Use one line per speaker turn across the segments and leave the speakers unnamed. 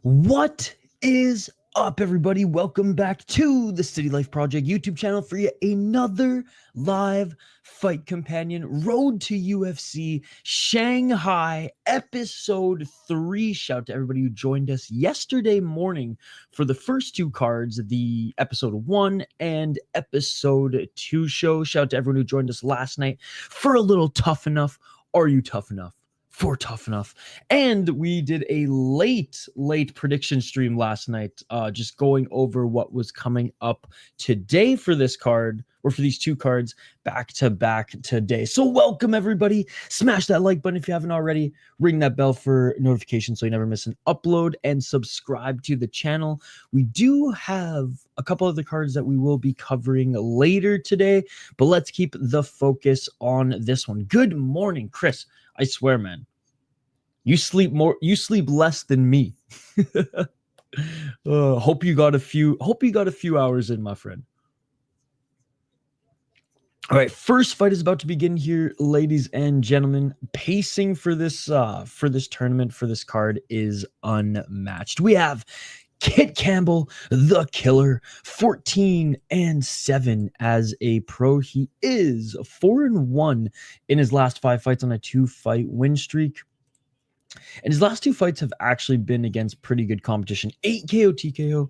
What is up, everybody? Welcome back to the City Life Project YouTube channel for yet another live fight companion. Road to UFC Shanghai episode 3. Shout out to everybody who joined us yesterday morning for the first two cards, the episode 1 and episode 2 show. Shout out to everyone who joined us last night for a little Tough Enough. Are you tough enough for Tough Enough? And we did a late prediction stream last night, just going over what was coming up today for this card, or for these two cards, back to back today. So welcome, everybody. Smash that like button if you haven't already. Ring that bell for notifications so you never miss an upload, and subscribe to the channel. We do have a couple of the cards that we will be covering later today, but let's keep the focus on this one. Good morning, Chris. I swear, man, you sleep less than me. Hope you got a few hours in, my friend. All right, first fight is about to begin here, ladies and gentlemen. Pacing for this tournament, for this card, is unmatched. We have Kitt Campbell, the killer, 14-7 as a pro. He is 4-1 in his last 5 fights on a 2-fight win streak. And his last 2 fights have actually been against pretty good competition. 8 KO TKO,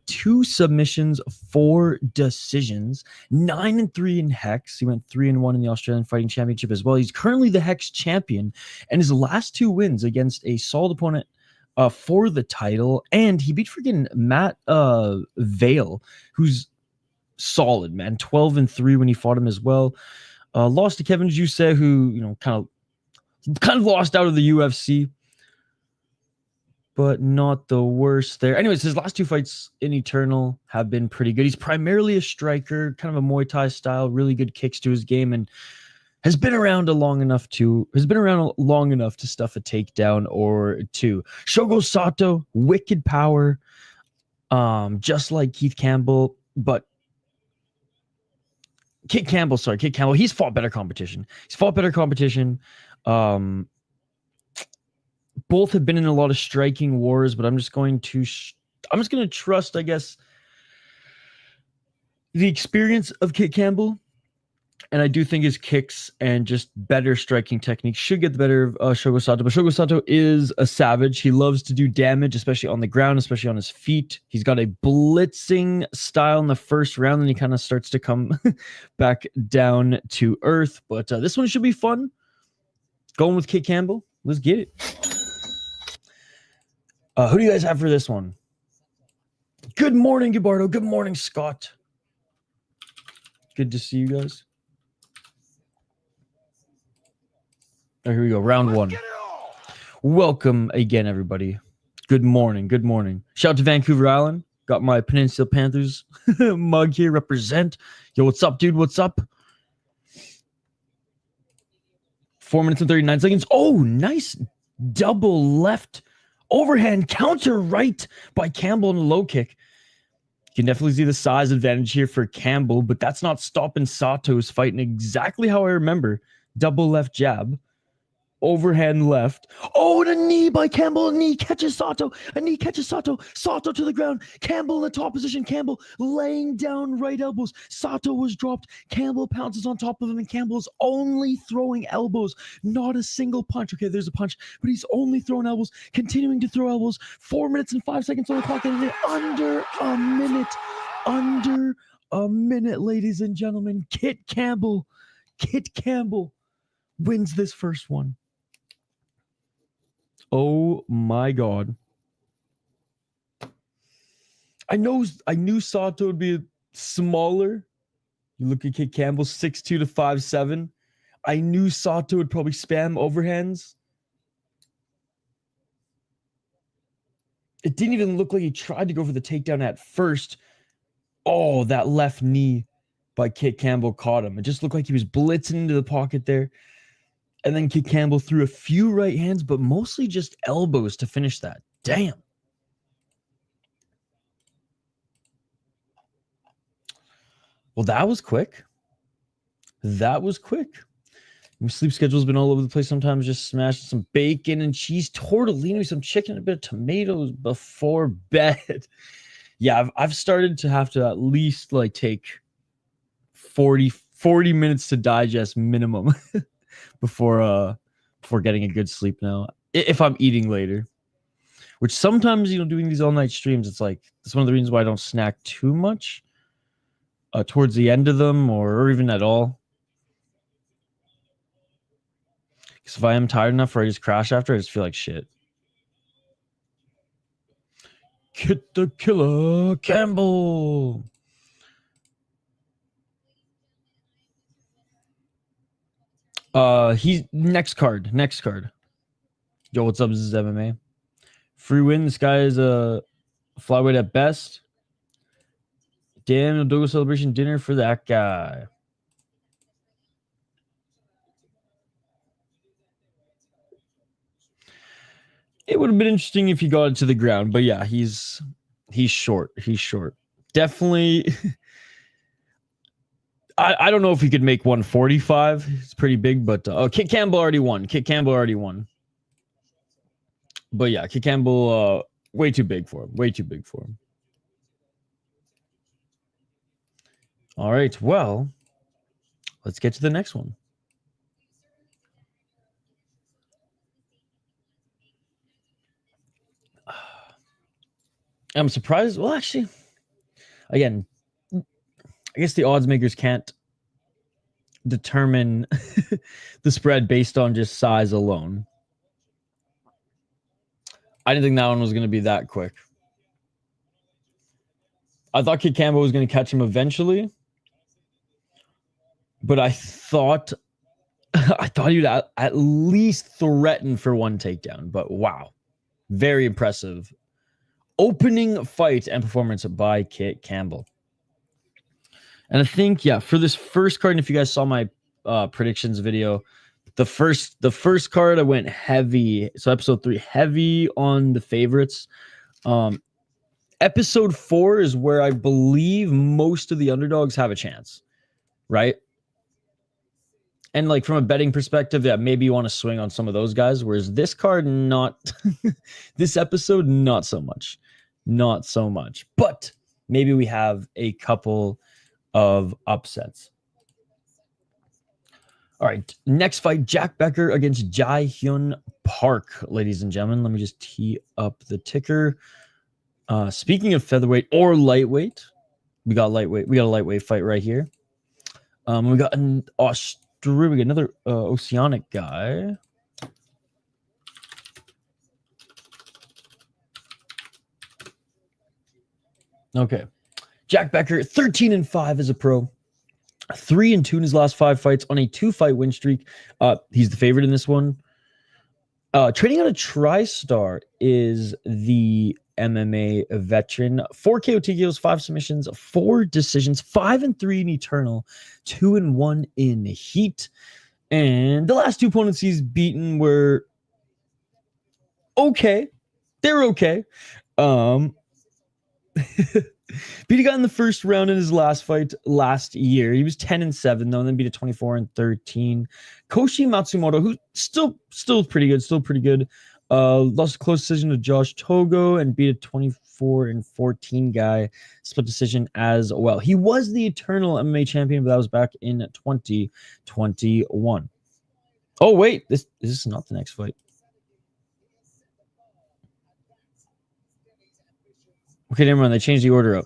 2 submissions, 4 decisions, 9-3 in Hex. He went 3-1 in the Australian Fighting Championship as well. He's currently the Hex champion, and his last 2 wins against a solid opponent for the title. And he beat freaking Matt Vale, who's solid, man. 12-3 when he fought him as well. Lost to Kevin Jusset, who, you know, kind of lost out of the UFC, but not the worst there. Anyways, his last 2 fights in Eternal have been pretty good. He's primarily a striker, kind of a Muay Thai style, really good kicks to his game, and has been around long enough to stuff a takedown or 2. Shogo Sato, wicked power, just like Kitt Campbell, he's fought better competition. Both have been in a lot of striking wars, but I'm just going to trust, I guess, the experience of Kitt Campbell. And I do think his kicks and just better striking technique should get the better of Shogo Sato. But Shogo Sato is a savage. He loves to do damage, especially on the ground, especially on his feet. He's got a blitzing style in the first round, and he kind of starts to come back down to earth. But this one should be fun. Going with Kitt Campbell. Let's get it. Who do you guys have for this one? Good morning, Gabardo. Good morning, Scott. Good to see you guys. Oh, here we go. Round 1. Welcome again, everybody. Good morning. Good morning. Shout out to Vancouver Island. Got my Peninsula Panthers mug here. Represent. Yo, what's up, dude? What's up? 4 minutes and 39 seconds. Oh, nice double left overhand counter right by Campbell in a low kick. You can definitely see the size advantage here for Campbell, but that's not stopping Sato's fighting exactly how I remember. Double left jab. Overhand left. Oh, and a knee by Campbell. A knee catches Sato. Sato to the ground. Campbell in the top position. Campbell laying down right elbows. Sato was dropped. Campbell pounces on top of him, and Campbell's only throwing elbows. Not a single punch. Okay, there's a punch, but he's only throwing elbows. Continuing to throw elbows. 4 minutes and 5 seconds on the clock, and under a minute. Under a minute, ladies and gentlemen. Kitt Campbell wins this first one. Oh my God. I knew Sato would be smaller. You look at Kitt Campbell, 6'2" to 5'7". I knew Sato would probably spam overhands. It didn't even look like he tried to go for the takedown at first. Oh, that left knee by Kitt Campbell caught him. It just looked like he was blitzing into the pocket there. And then Kitt Campbell threw a few right hands, but mostly just elbows to finish that. Damn. Well, that was quick. My sleep schedule's been all over the place. Sometimes just smash some bacon and cheese, tortellini, some chicken, a bit of tomatoes before bed. Yeah, I've started to have to at least like take 40 minutes to digest minimum before getting a good sleep now. If I'm eating later. Which sometimes, doing these all-night streams, it's like, that's one of the reasons why I don't snack too much towards the end of them or even at all. Because if I am tired enough or I just crash after, I just feel like shit. Kitt the Killer Campbell. He's next card. Yo, what's up? This is MMA. Free win. This guy is a flyweight at best. Damn, no Dogo celebration dinner for that guy. It would have been interesting if he got it to the ground, but yeah, he's short. He's short. Definitely. I don't know if he could make 145. It's pretty big, but Kitt Campbell already won. But yeah, Kitt Campbell, way too big for him. All right, well, let's get to the next one. I'm surprised. Well, actually, again, I guess the odds makers can't determine the spread based on just size alone. I didn't think that one was going to be that quick. I thought Kitt Campbell was going to catch him eventually, but I thought he'd at least threaten for one takedown. But wow, very impressive opening fight and performance by Kitt Campbell. And I think, yeah, for this first card, and if you guys saw my predictions video, the first card I went heavy. So episode 3, heavy on the favorites. Episode 4 is where I believe most of the underdogs have a chance, right? And like from a betting perspective, yeah, maybe you want to swing on some of those guys. Whereas this card, not this episode, not so much. But maybe we have a couple of upsets. All right, next fight, Jack Becker against Hyun Park, ladies and gentlemen. Let me just tee up the ticker. Speaking of featherweight or lightweight, we got a lightweight fight right here. We got an we got another Oceanic guy. Okay. Jack Becker, 13-5 as a pro. 3-2 in his last 5 fights on a 2-fight win streak. He's the favorite in this one. Training out of TriStar is the MMA veteran. 4 KO TKOs, 5 submissions, 4 decisions, 5-3 in Eternal, 2-1 in Heat. And the last 2 opponents he's beaten were okay. They're okay. Beat a guy in the first round in his last fight last year. He was 10-7 though, and then beat a 24-13. Koshi Matsumoto, who still pretty good. Lost a close decision to Josh Togo and beat a 24-14 guy. Split decision as well. He was the Eternal MMA champion, but that was back in 2021. Oh wait, this is not the next fight. Okay, never mind. They changed the order up.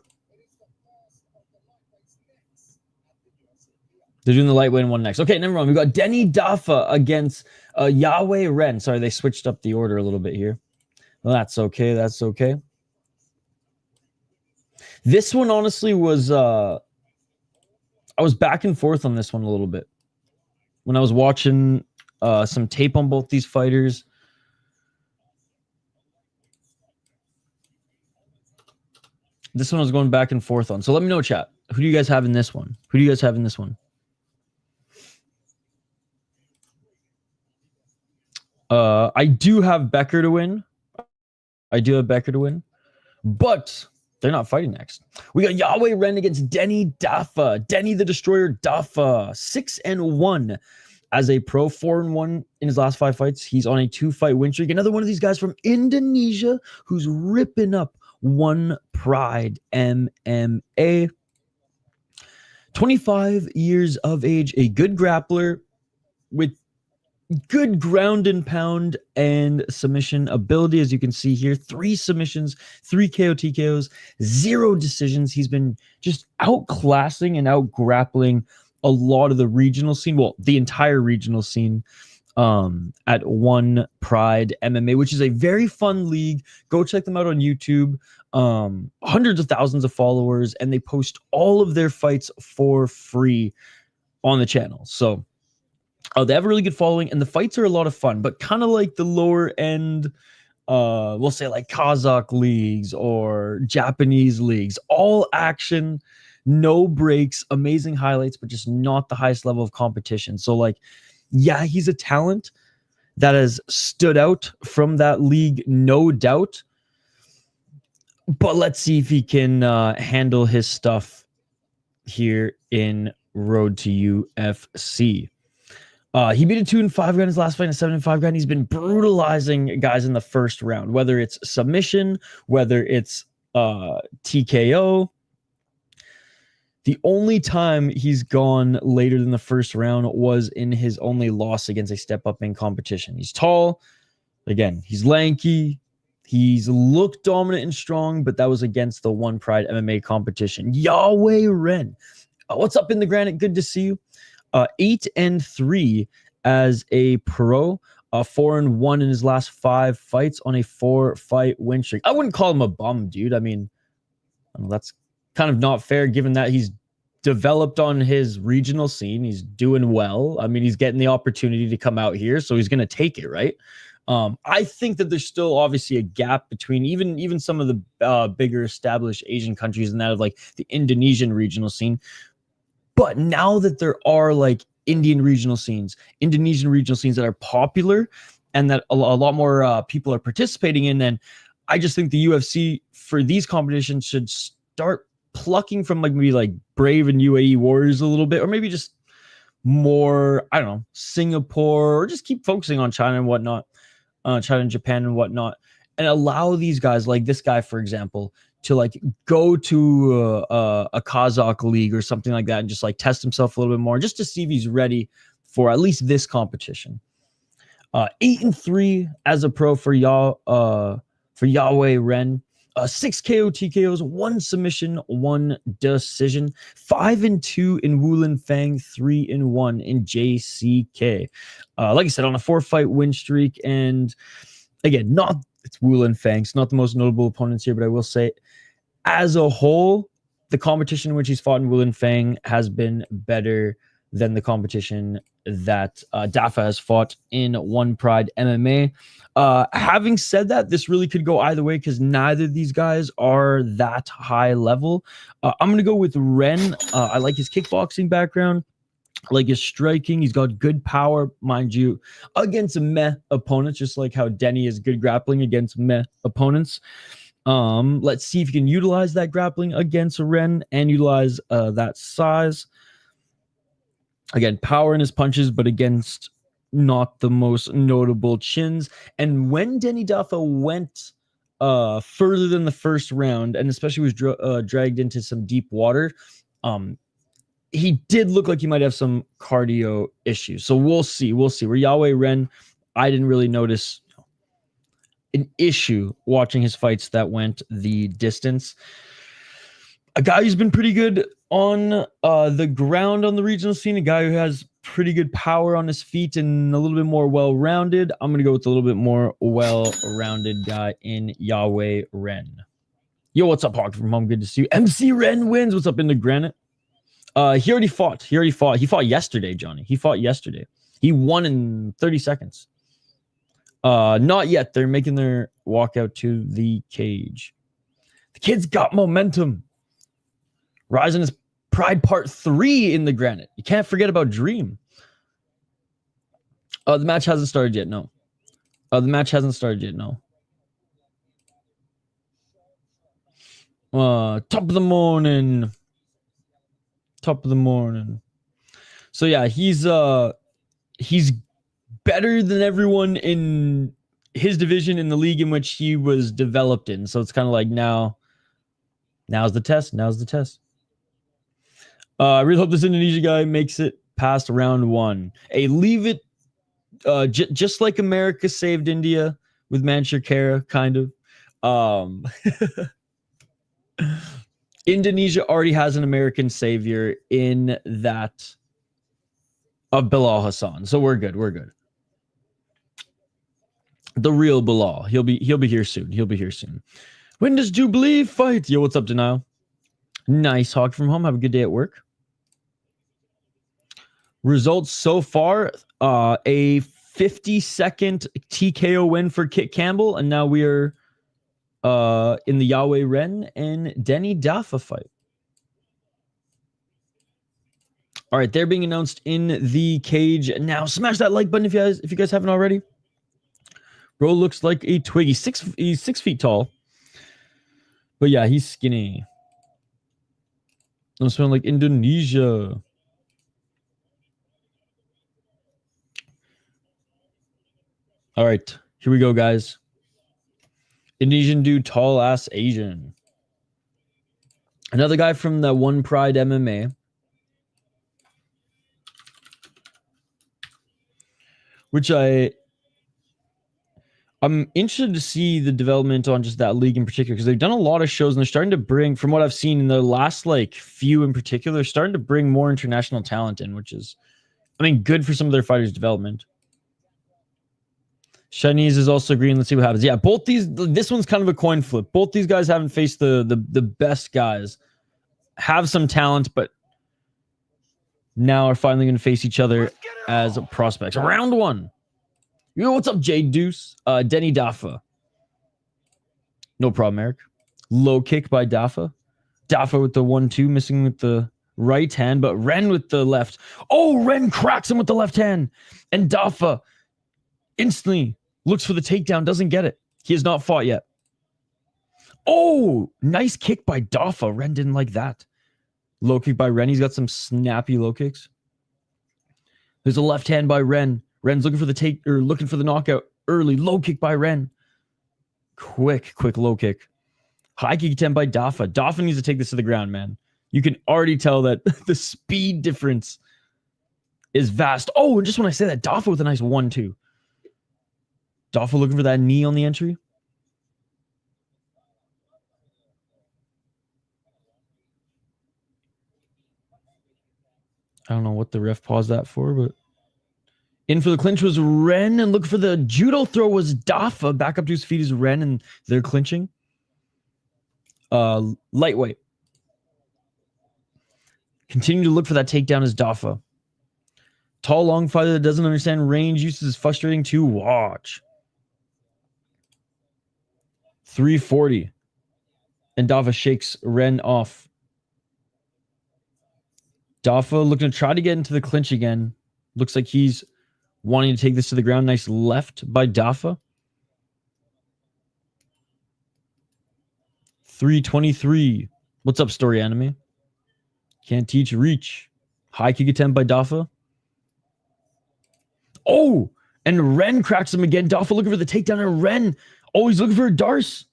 They're doing the lightweight one next. Okay, never mind. We got Deni Daffa against Yawei Ren. Sorry, they switched up the order a little bit here. Well, that's okay. This one, honestly, was... I was back and forth on this one a little bit. When I was watching some tape on both these fighters... This one I was going back and forth on. So let me know, chat. Who do you guys have in this one? I do have Becker to win. But they're not fighting next. We got Yawei Ren against Deni Daffa. Deni the Destroyer Daffa. 6-1 as a pro, 4-1 in his last 5 fights. He's on a 2-fight win streak. Another one of these guys from Indonesia who's ripping up One Pride MMA. 25 years of age, a good grappler with good ground and pound and submission ability. As you can see here, 3 submissions, 3 KO TKOs, 0 decisions. He's been just outclassing and outgrappling a lot of the regional scene, well, the entire regional scene at One Pride MMA, which is a very fun league. Go check them out on YouTube. Hundreds of thousands of followers, and they post all of their fights for free on the channel. So they have a really good following, and the fights are a lot of fun, but kind of like the lower end, we'll say like Kazakh leagues or Japanese leagues, all action, no breaks, amazing highlights, but just not the highest level of competition. So like, yeah, he's a talent that has stood out from that league, no doubt. But let's see if he can handle his stuff here in Road to UFC. He beat a 2-5 guy in his last fight, and a 7-5 guy, and he's been brutalizing guys in the first round, whether it's submission, whether it's TKO. The only time he's gone later than the first round was in his only loss against a step-up in competition. He's tall. Again, he's lanky. He's looked dominant and strong, but that was against the One Pride MMA competition. Yawei Ren. What's up in the granite? Good to see you. 8-3 as a pro. 4-1 in his last 5 fights on a 4-fight win streak. I wouldn't call him a bum, dude. I mean, that's kind of not fair given that he's developed on his regional scene. He's doing well. I mean, he's getting the opportunity to come out here, so he's going to take it, right? I think that there's still obviously a gap between even some of the bigger established Asian countries and that of like the Indonesian regional scene. But now that there are like Indonesian regional scenes that are popular and that a lot more people are participating in, then I just think the UFC for these competitions should start plucking from like maybe like Brave and UAE Warriors a little bit, or maybe just more, I don't know, Singapore, or just keep focusing on China and whatnot, China and Japan and whatnot, and allow these guys like this guy, for example, to like go to a Kazakh league or something like that and just like test himself a little bit more, just to see if he's ready for at least this competition. 8-3 as a pro for Yawei Ren. 6 KO TKOs, 1 submission, 1 decision. 5-2 in Wulin Fang, 3-1 in JCK. Like I said, on a 4-fight win streak, and again, it's Wulin Fang. It's not the most notable opponents here, but I will say, as a whole, the competition in which he's fought in Wulin Fang has been better than the competition that Daffa has fought in One Pride MMA. Having said that, this really could go either way because neither of these guys are that high level. I'm going to go with Ren. I like his kickboxing background. I like his striking. He's got good power, mind you, against meh opponents, just like how Deni is good grappling against meh opponents. Let's see if you can utilize that grappling against Ren and utilize that size. Again, power in his punches, but against not the most notable chins. And when Deni Daffa went further than the first round, and especially was dragged into some deep water, he did look like he might have some cardio issues. So we'll see. Where Yawei Ren, I didn't really notice an issue watching his fights that went the distance. A guy who's been pretty good on the ground on the regional scene, a guy who has pretty good power on his feet and a little bit more well-rounded. I'm going to go with a little bit more well-rounded guy in Yawei Ren. Yo, what's up, Hawk from home? Good to see you. MC Ren wins. What's up in the granite? He already fought. He fought yesterday, Johnny. He fought yesterday. He won in 30 seconds. Not yet. They're making their walk out to the cage. The kid's got momentum. Rising his Pride Part 3 in the granite. You can't forget about Dream. The match hasn't started yet, no. The match hasn't started yet, no. Top of the morning. Top of the morning. So yeah, he's he's better than everyone in his division in the league in which he was developed in. So it's kind of like now's the test. Now's the test. I really hope this Indonesia guy makes it past round 1. Hey, leave it just like America saved India with Manchurkara, kind of. Indonesia already has an American savior in that of Bilal Hassan. So we're good. We're good. The real Bilal. He'll be here soon. He'll be here soon. When does Jubilee fight? Yo, what's up, Denial? Nice hawk from home. Have a good day at work. Results so far, a 50-second TKO win for Kitt Campbell, and now we are in the Yawei Ren and Deni Daffa fight. All right, they're being announced in the cage now. Smash that like button if you guys haven't already. Bro looks like a twig. He's 6 feet tall, but yeah, he's skinny. I'm smelling like Indonesia. All right, here we go, guys. Indonesian dude, tall ass Asian. Another guy from the One Pride MMA. Which I'm interested to see the development on just that league in particular, because they've done a lot of shows and they're starting to bring, from what I've seen in the last like few in particular, they're starting to bring more international talent in, which is, I mean, good for some of their fighters' development. Chinese is also green. Let's see what happens. Yeah, both these, this one's kind of a coin flip. Both these guys haven't faced the best guys. Have some talent, but now are finally going to face each other as prospects. Round 1. Yo, what's up, Jade Deuce? Deni Daffa. No problem, Eric. Low kick by Daffa. Daffa with the 1-2, missing with the right hand, but Ren with the left. Oh, Ren cracks him with the left hand. And Daffa instantly looks for the takedown, doesn't get it. He has not fought yet. Oh, nice kick by Daffa. Ren didn't like that. Low kick by Ren. He's got some snappy low kicks. There's a left hand by Ren. Ren's looking for the knockout early. Low kick by Ren. Quick low kick. High kick attempt by Daffa. Daffa needs to take this to the ground, man. You can already tell that the speed difference is vast. Oh, and just when I say that, Daffa with a nice 1-2. Daffa looking for that knee on the entry. I don't know what the ref paused that for, but in for the clinch was Ren, and look for the judo throw was Daffa. Back up to his feet is Ren, and they're clinching. Lightweight. Continue to look for that takedown is Daffa. Tall, long fighter that doesn't understand range use is frustrating to watch. 340. And Daffa shakes Ren off. Daffa looking to try to get into the clinch again. Looks like he's wanting to take this to the ground. Nice left by Daffa. 323. What's up, story anime? Can't teach reach. High kick attempt by Daffa. Oh, and Ren cracks him again. Daffa looking for the takedown, and Ren. Oh, he's looking for a Darce.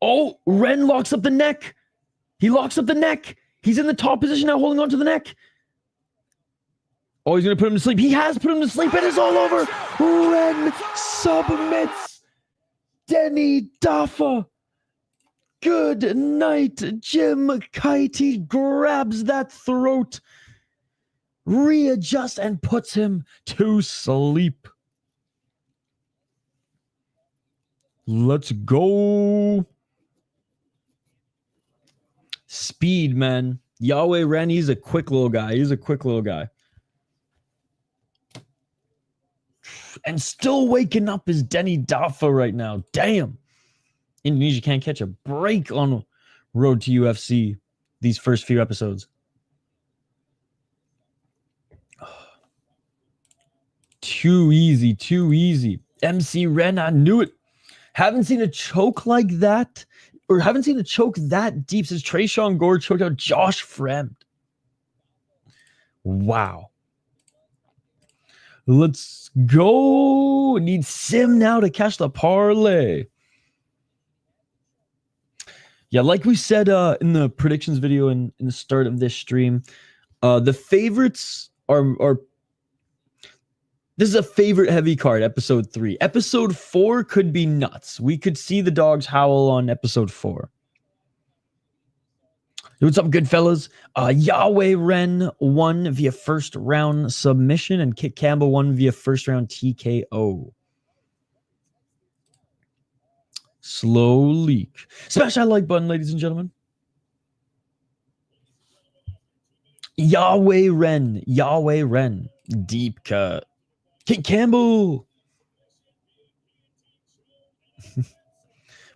Oh, Ren locks up the neck. He locks up the neck. He's in the top position now, holding on to the neck. Oh, he's going to put him to sleep. He has put him to sleep. It is all over. Ren submits Deni Daffa. Good night, Jim Kite grabs that throat, readjusts, and puts him to sleep. Let's go. Speed, man. Yawei Ren, he's a quick little guy. And still waking up is Deni Daffa right now. Damn. Indonesia can't catch a break on Road to UFC these first few episodes. Too easy. MC Ren, I knew it. Haven't seen a choke like that, or haven't seen a choke that deep since Tresean Gore choked out Josh Fremd. Wow. Let's go. Need Sim now to cash the parlay. Yeah, like we said in the predictions video in the start of this stream, the favorites are this is a favorite heavy card, episode 3. Episode 4 could be nuts. We could see the dogs howl on episode 4. What's up, good fellas? Yawei Ren won via first round submission, and Kitt Campbell won via first round TKO. Slow leak. Smash that like button, ladies and gentlemen. Yawei Ren. Deep cut. Kitt Campbell.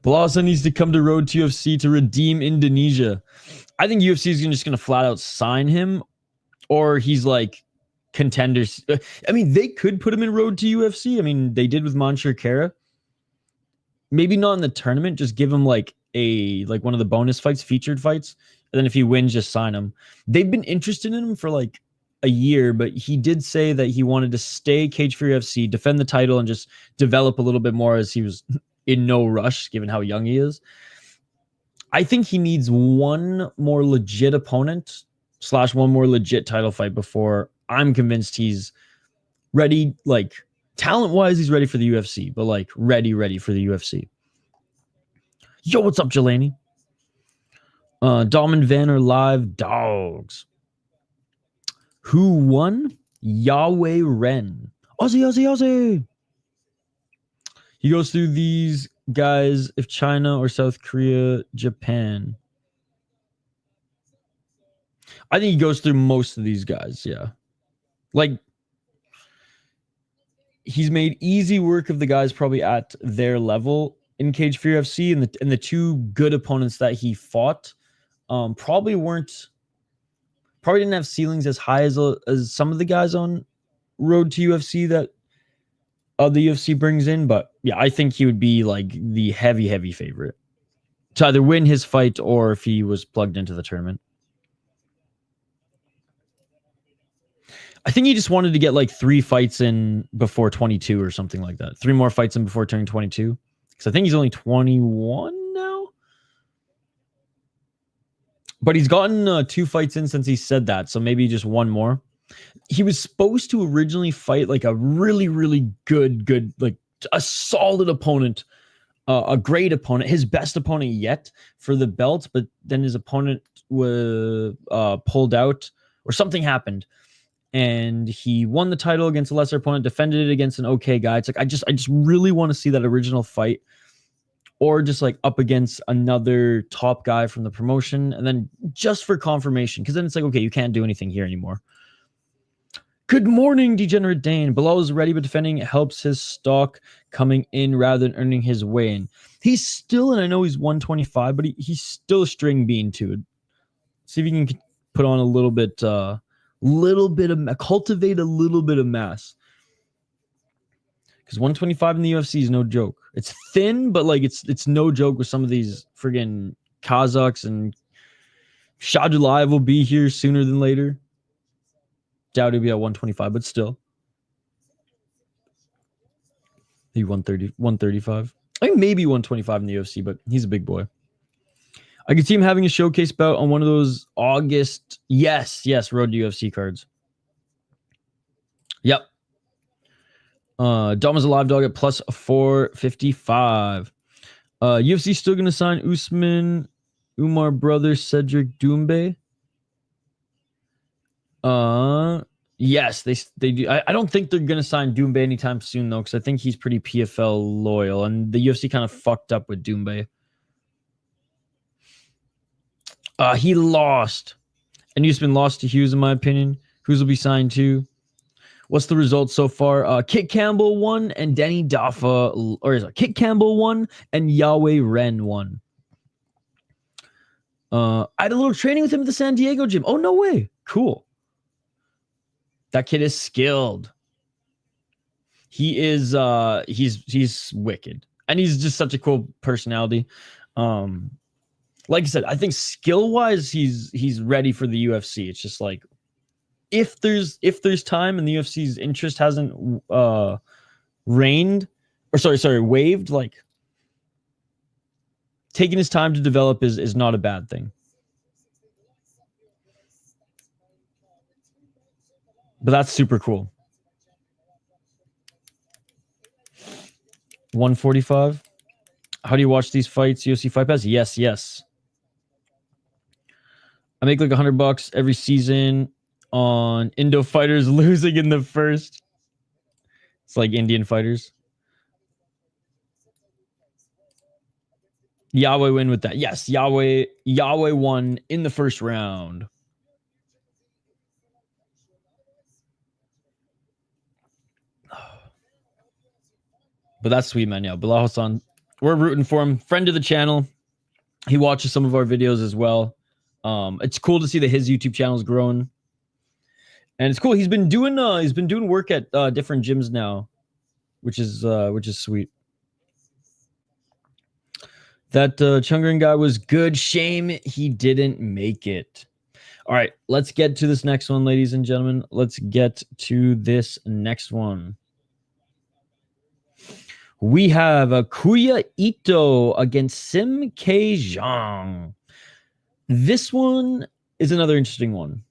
Balasa needs to come to Road to UFC to redeem Indonesia. I think UFC is just going to flat out sign him, or he's like contenders. I mean, they could put him in Road to UFC. I mean, they did with Manshur Kara. Maybe not in the tournament. Just give him like one of the bonus fights, featured fights, and then if he wins, just sign him. They've been interested in him for like a year, but he did say that he wanted to stay cage for UFC, defend the title, and just develop a little bit more, as he was in no rush given how young he is. I think he needs one more legit opponent / one more legit title fight before I'm convinced he's ready. Like talent wise, he's ready for the UFC, but like ready for the UFC. Yo, what's up, Jelani? Dom and Van are live dogs. Who won? Yawei Ren. Aussie. He goes through these guys if China or South Korea, Japan. I think he goes through most of these guys, yeah. Like, he's made easy work of the guys probably at their level in Cage for UFC, and the two good opponents that he fought probably didn't have ceilings as high as some of the guys on Road to UFC that the UFC brings in. But yeah, I think he would be like the heavy favorite to either win his fight or if he was plugged into the tournament. I think he just wanted to get like 3 fights in before 22 or something like that. 3 more fights in before turning 22. Because I think he's only 21 now. But he's gotten 2 fights in since he said that. So maybe just 1 more. He was supposed to originally fight like a really good, like a solid opponent, a great opponent, his best opponent yet for the belt. But then his opponent was pulled out or something happened. And he won the title against a lesser opponent, defended it against an okay guy. It's like, I just really want to see that original fight, or just like up against another top guy from the promotion. And then just for confirmation, because then it's like, okay, you can't do anything here anymore. Good morning, Degenerate Dane. Bilal is ready, but defending helps his stock coming in rather than earning his way in. He's still, and I know he's 125, but he's still a string bean too. See if he can put on a little bit, cultivate a little bit of mass. Because 125 in the UFC is no joke. It's thin, but like it's no joke with some of these friggin' Kazakhs, and Shadulaev will be here sooner than later. Doubt he'll be at 125, but still. Maybe 130, 135. I think maybe 125 in the UFC, but he's a big boy. I could see him having a showcase bout on one of those August. Yes, Road to UFC cards. Yep. Dom is a live dog at plus 455. UFC still going to sign Usman, Umar brother, Cedric Doumbé. Yes, they do. I don't think they're going to sign Doumbé anytime soon, though, because I think he's pretty PFL loyal, and the UFC kind of fucked up with Doumbé. He lost. And Usman lost to Hughes, in my opinion. Hughes will be signed too. What's the result so far? Kitt Campbell won, and Deni Daffa, or is it Kitt Campbell won, and Yawei Ren won. I had a little training with him at the San Diego gym. Oh, no way. Cool. That kid is skilled. He is he's wicked. And he's just such a cool personality. Like I said, I think skill-wise, he's ready for the UFC. It's just like if there's time and the UFC's interest hasn't waived, like taking his time to develop is not a bad thing. But that's super cool. 145. How do you watch these fights? UFC Fight Pass? Yes. I make like $100 every season on Indo fighters losing in the first. It's like Indian fighters. Yawei win with that. Yes, Yawei won in the first round. But that's sweet, man. Yeah, Bilal Hassan, we're rooting for him. Friend of the channel. He watches some of our videos as well. It's cool to see that his YouTube channel's grown. And it's cool. He's been doing work at different gyms now, which is sweet. That Chungren guy was good. Shame he didn't make it. All right, let's get to this next one, ladies and gentlemen. Let's get to this next one. We have a Kuya Ito against Kai Xiong. This one is another interesting one.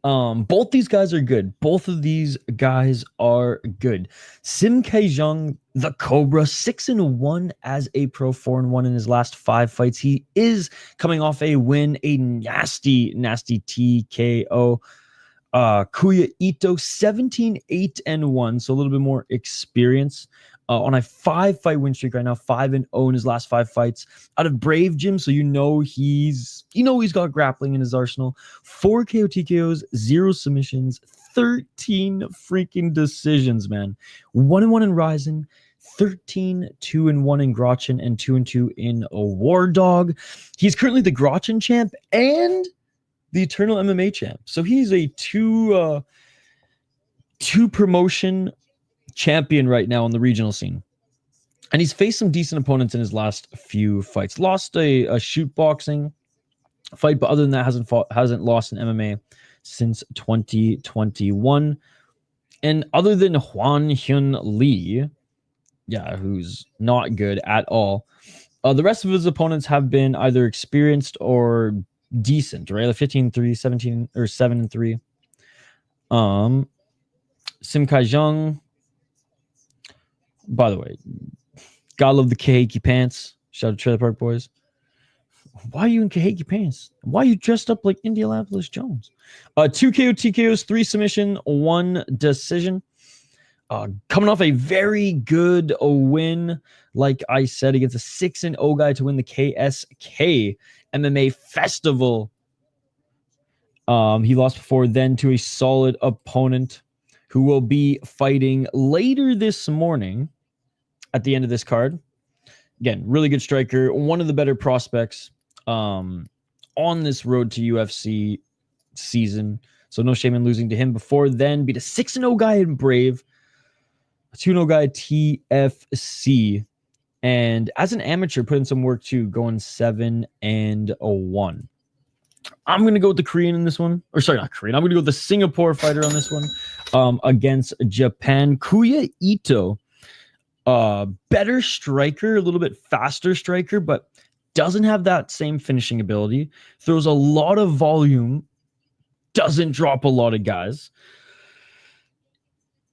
Both these guys are good. Both of these guys are good. Kai Xiong, the Cobra, 6-1 as a pro, 4-1 in his last 5 fights. He is coming off a win, a nasty TKO. Kuya Ito, 17-8-1, so a little bit more experience. On a 5-fight win streak right now, 5-0 in his last 5 fights out of Brave Gym. So he's got grappling in his arsenal. 4 KO TKOs, 0 submissions, 13 freaking decisions, man. 1-1 in Ryzen, 13-2-1 in Grotchen, and 2-2 in a War Dog. He's currently the Grotchen champ and the Eternal MMA champ. So he's a two promotion champion right now on the regional scene, and he's faced some decent opponents in his last few fights. Lost a shoot boxing fight, but other than that, hasn't lost in MMA since 2021. And other than Hyun Lee, who's not good at all, the rest of his opponents have been either experienced or decent, right? Like 15-3, 17 or 7-3. Kai Xiong. By the way, gotta love the Kahiki pants. Shout out to Trailer Park Boys. Why are you in Kahiki pants? Why are you dressed up like Indianapolis Jones? 2 KO TKOs, 3 submission, 1 decision. Coming off a very good win, like I said, against a 6-0 guy to win the KSK MMA Festival. He lost before then to a solid opponent who will be fighting later this morning at the end of this card. Again, really good striker, one of the better prospects on this road to UFC season. So no shame in losing to him. Before then, beat a 6-0 guy in Brave, a 2-0 guy TFC, and as an amateur, put in some work too, going 7-1. I'm going to go with the Korean in this one. Or sorry, not Korean. I'm going to go with the Singapore fighter on this one against Japan. Kuya Ito, better striker, a little bit faster striker, but doesn't have that same finishing ability. Throws a lot of volume, doesn't drop a lot of guys.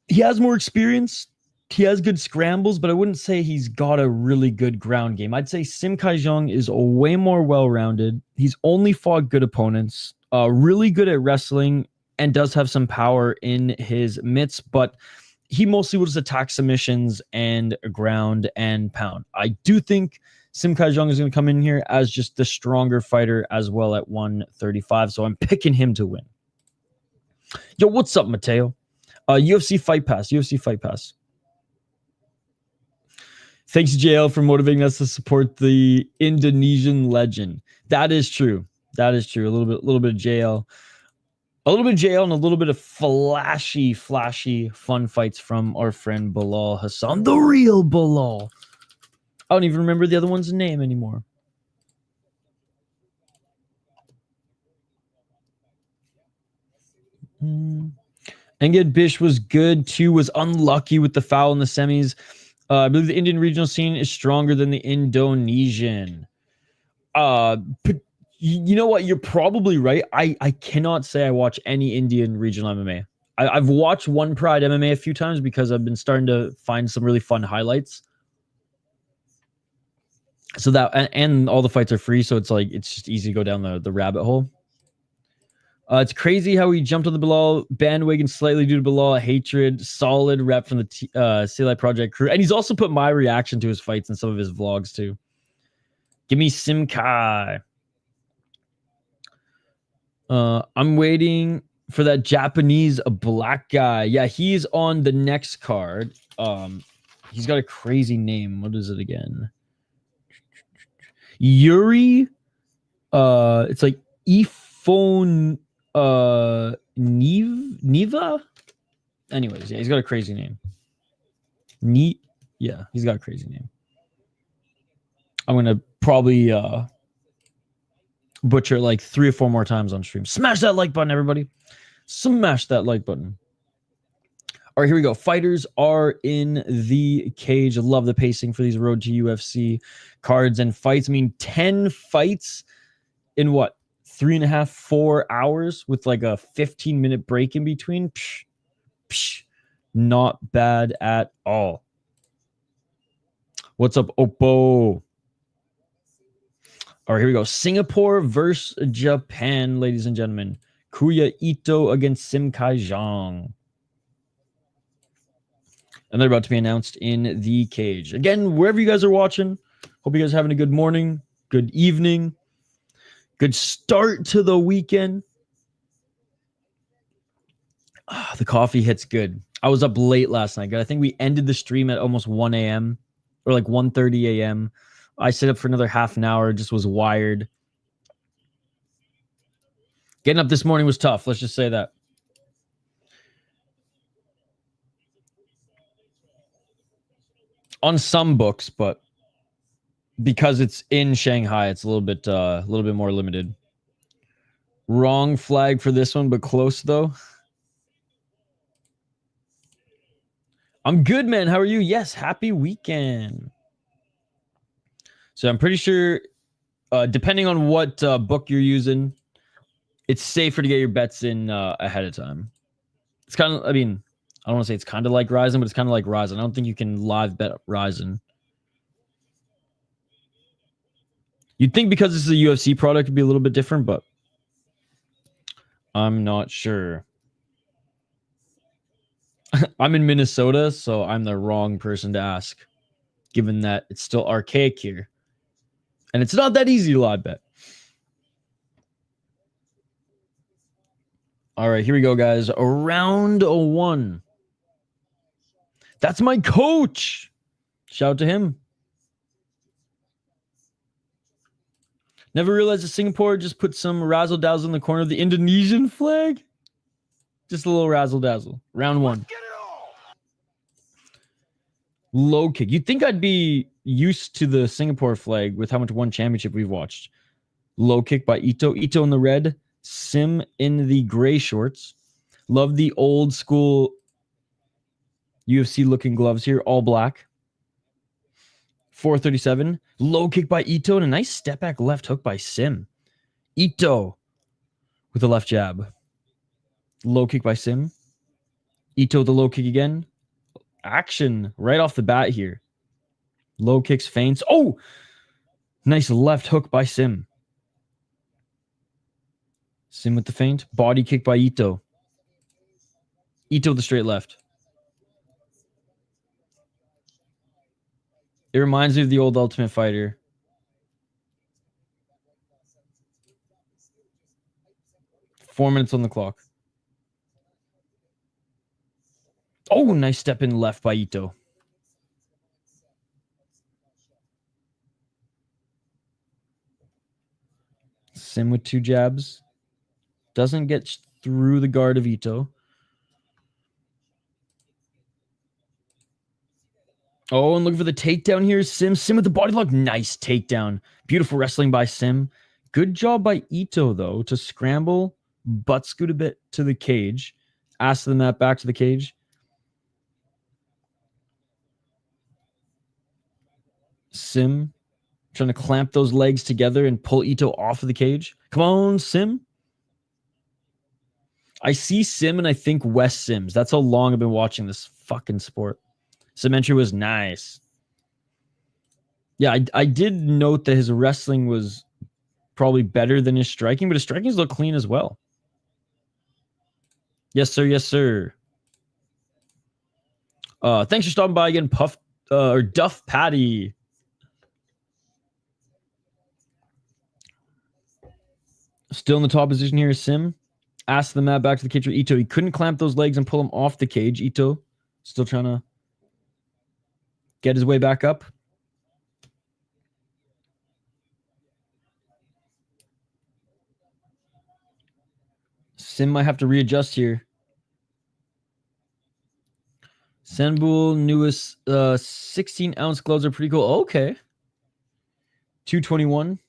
He has more experience. He has good scrambles, but I wouldn't say he's got a really good ground game. I'd say Kai Xiong is way more well-rounded. He's only fought good opponents, really good at wrestling, and does have some power in his mitts, but he mostly will just attack submissions and ground and pound. I do think Kai Xiong is going to come in here as just the stronger fighter as well at 135, so I'm picking him to win. Yo, what's up, Mateo? UFC Fight Pass. Thanks, JL, for motivating us to support the Indonesian legend. That is true. A little bit of JL. A little bit of JL and a little bit of flashy, fun fights from our friend Bilal Hassan. The real Bilal. I don't even remember the other one's name anymore. Enged Bish was good too, was unlucky with the foul in the semis. I believe the Indian regional scene is stronger than the Indonesian. You know what? You're probably right. I cannot say I watch any Indian regional MMA. I've watched One Pride MMA a few times because I've been starting to find some really fun highlights. So that, and all the fights are free, so it's like it's just easy to go down the rabbit hole. It's crazy how he jumped on the Bilal bandwagon slightly due to Bilal hatred. Solid rep from the CLI Project crew. And he's also put my reaction to his fights in some of his vlogs too. Give me Sim Kai. I'm waiting for that Japanese black guy. Yeah, he's on the next card. He's got a crazy name. What is it again? Yuri. It's like Ephone Niva. Anyways, yeah, he's got a crazy name. Yeah, he's got a crazy name. I'm gonna probably butcher it like 3 or 4 more times on stream. Smash that like button, everybody. Smash that like button. All right, here we go. Fighters are in the cage. I love the pacing for these Road to UFC cards and fights. I mean, 10 fights in what? 3.5, 4 hours with like a 15-minute break in between. Not bad at all. What's up, Oppo? All right, here we go. Singapore versus Japan, ladies and gentlemen. Kuya Ito against Sim Kai Xiong. And they're about to be announced in the cage. Again, wherever you guys are watching, hope you guys are having a good morning, good evening, good start to the weekend. The coffee hits good. I was up late last night. I think we ended the stream at almost 1 a.m. or like 1:30 a.m. I stayed up for another half an hour, just was wired. Getting up this morning was tough. Let's just say that. On some books, but because it's in Shanghai, it's a little bit more limited. Wrong flag for this one, but close though. I'm good, man. How are you? Yes, happy weekend. So I'm pretty sure, depending on what book you're using, it's safer to get your bets in ahead of time. It's kind of, I mean, I don't want to say it's kind of like Ryzen, but it's kind of like Ryzen. I don't think you can live bet Ryzen. You'd think because this is a UFC product, it'd be a little bit different, but I'm not sure. I'm in Minnesota, so I'm the wrong person to ask, given that it's still archaic here. And it's not that easy to live bet. All right, here we go, guys. Round 1. That's my coach. Shout out to him. Never realized that Singapore just put some razzle-dazzle in the corner of the Indonesian flag. Just a little razzle-dazzle. Round 1. Low kick. You'd think I'd be used to the Singapore flag with how much one championship we've watched. Low kick by Ito. Ito in the red. Sim in the gray shorts. Love the old school UFC looking gloves here. All black. 437. Low kick by Ito and a nice step back left hook by Sim. Ito with a left jab. Low kick by Sim. Ito the low kick again. Action right off the bat here. Low kicks, feints. Oh! Nice left hook by Sim. Sim with the feint. Body kick by Ito. Ito with the straight left. It reminds me of the old Ultimate Fighter. Four minutes on the clock. Oh, nice step in left by Ito. Sim with 2 jabs. Doesn't get through the guard of Ito. Oh, and look for the takedown here. Sim with the body lock. Nice takedown. Beautiful wrestling by Sim. Good job by Ito, though, to scramble butt scoot a bit to the cage. Ass of the mat back to the cage. Sim trying to clamp those legs together and pull Ito off of the cage. Come on, Sim. I see Sim and I think Wes Sims. That's how long I've been watching this fucking sport. Sim entry was nice. Yeah, I did note that his wrestling was probably better than his striking, but his striking's look clean as well. Yes, sir. Yes, sir. Thanks for stopping by again, Puff or Duff Patty. Still in the top position here is Sim. Asked the mat back to the cage with Ito. He couldn't clamp those legs and pull him off the cage. Ito still trying to get his way back up. Sim might have to readjust here. Senbul newest 16-ounce gloves are pretty cool. Okay. 221.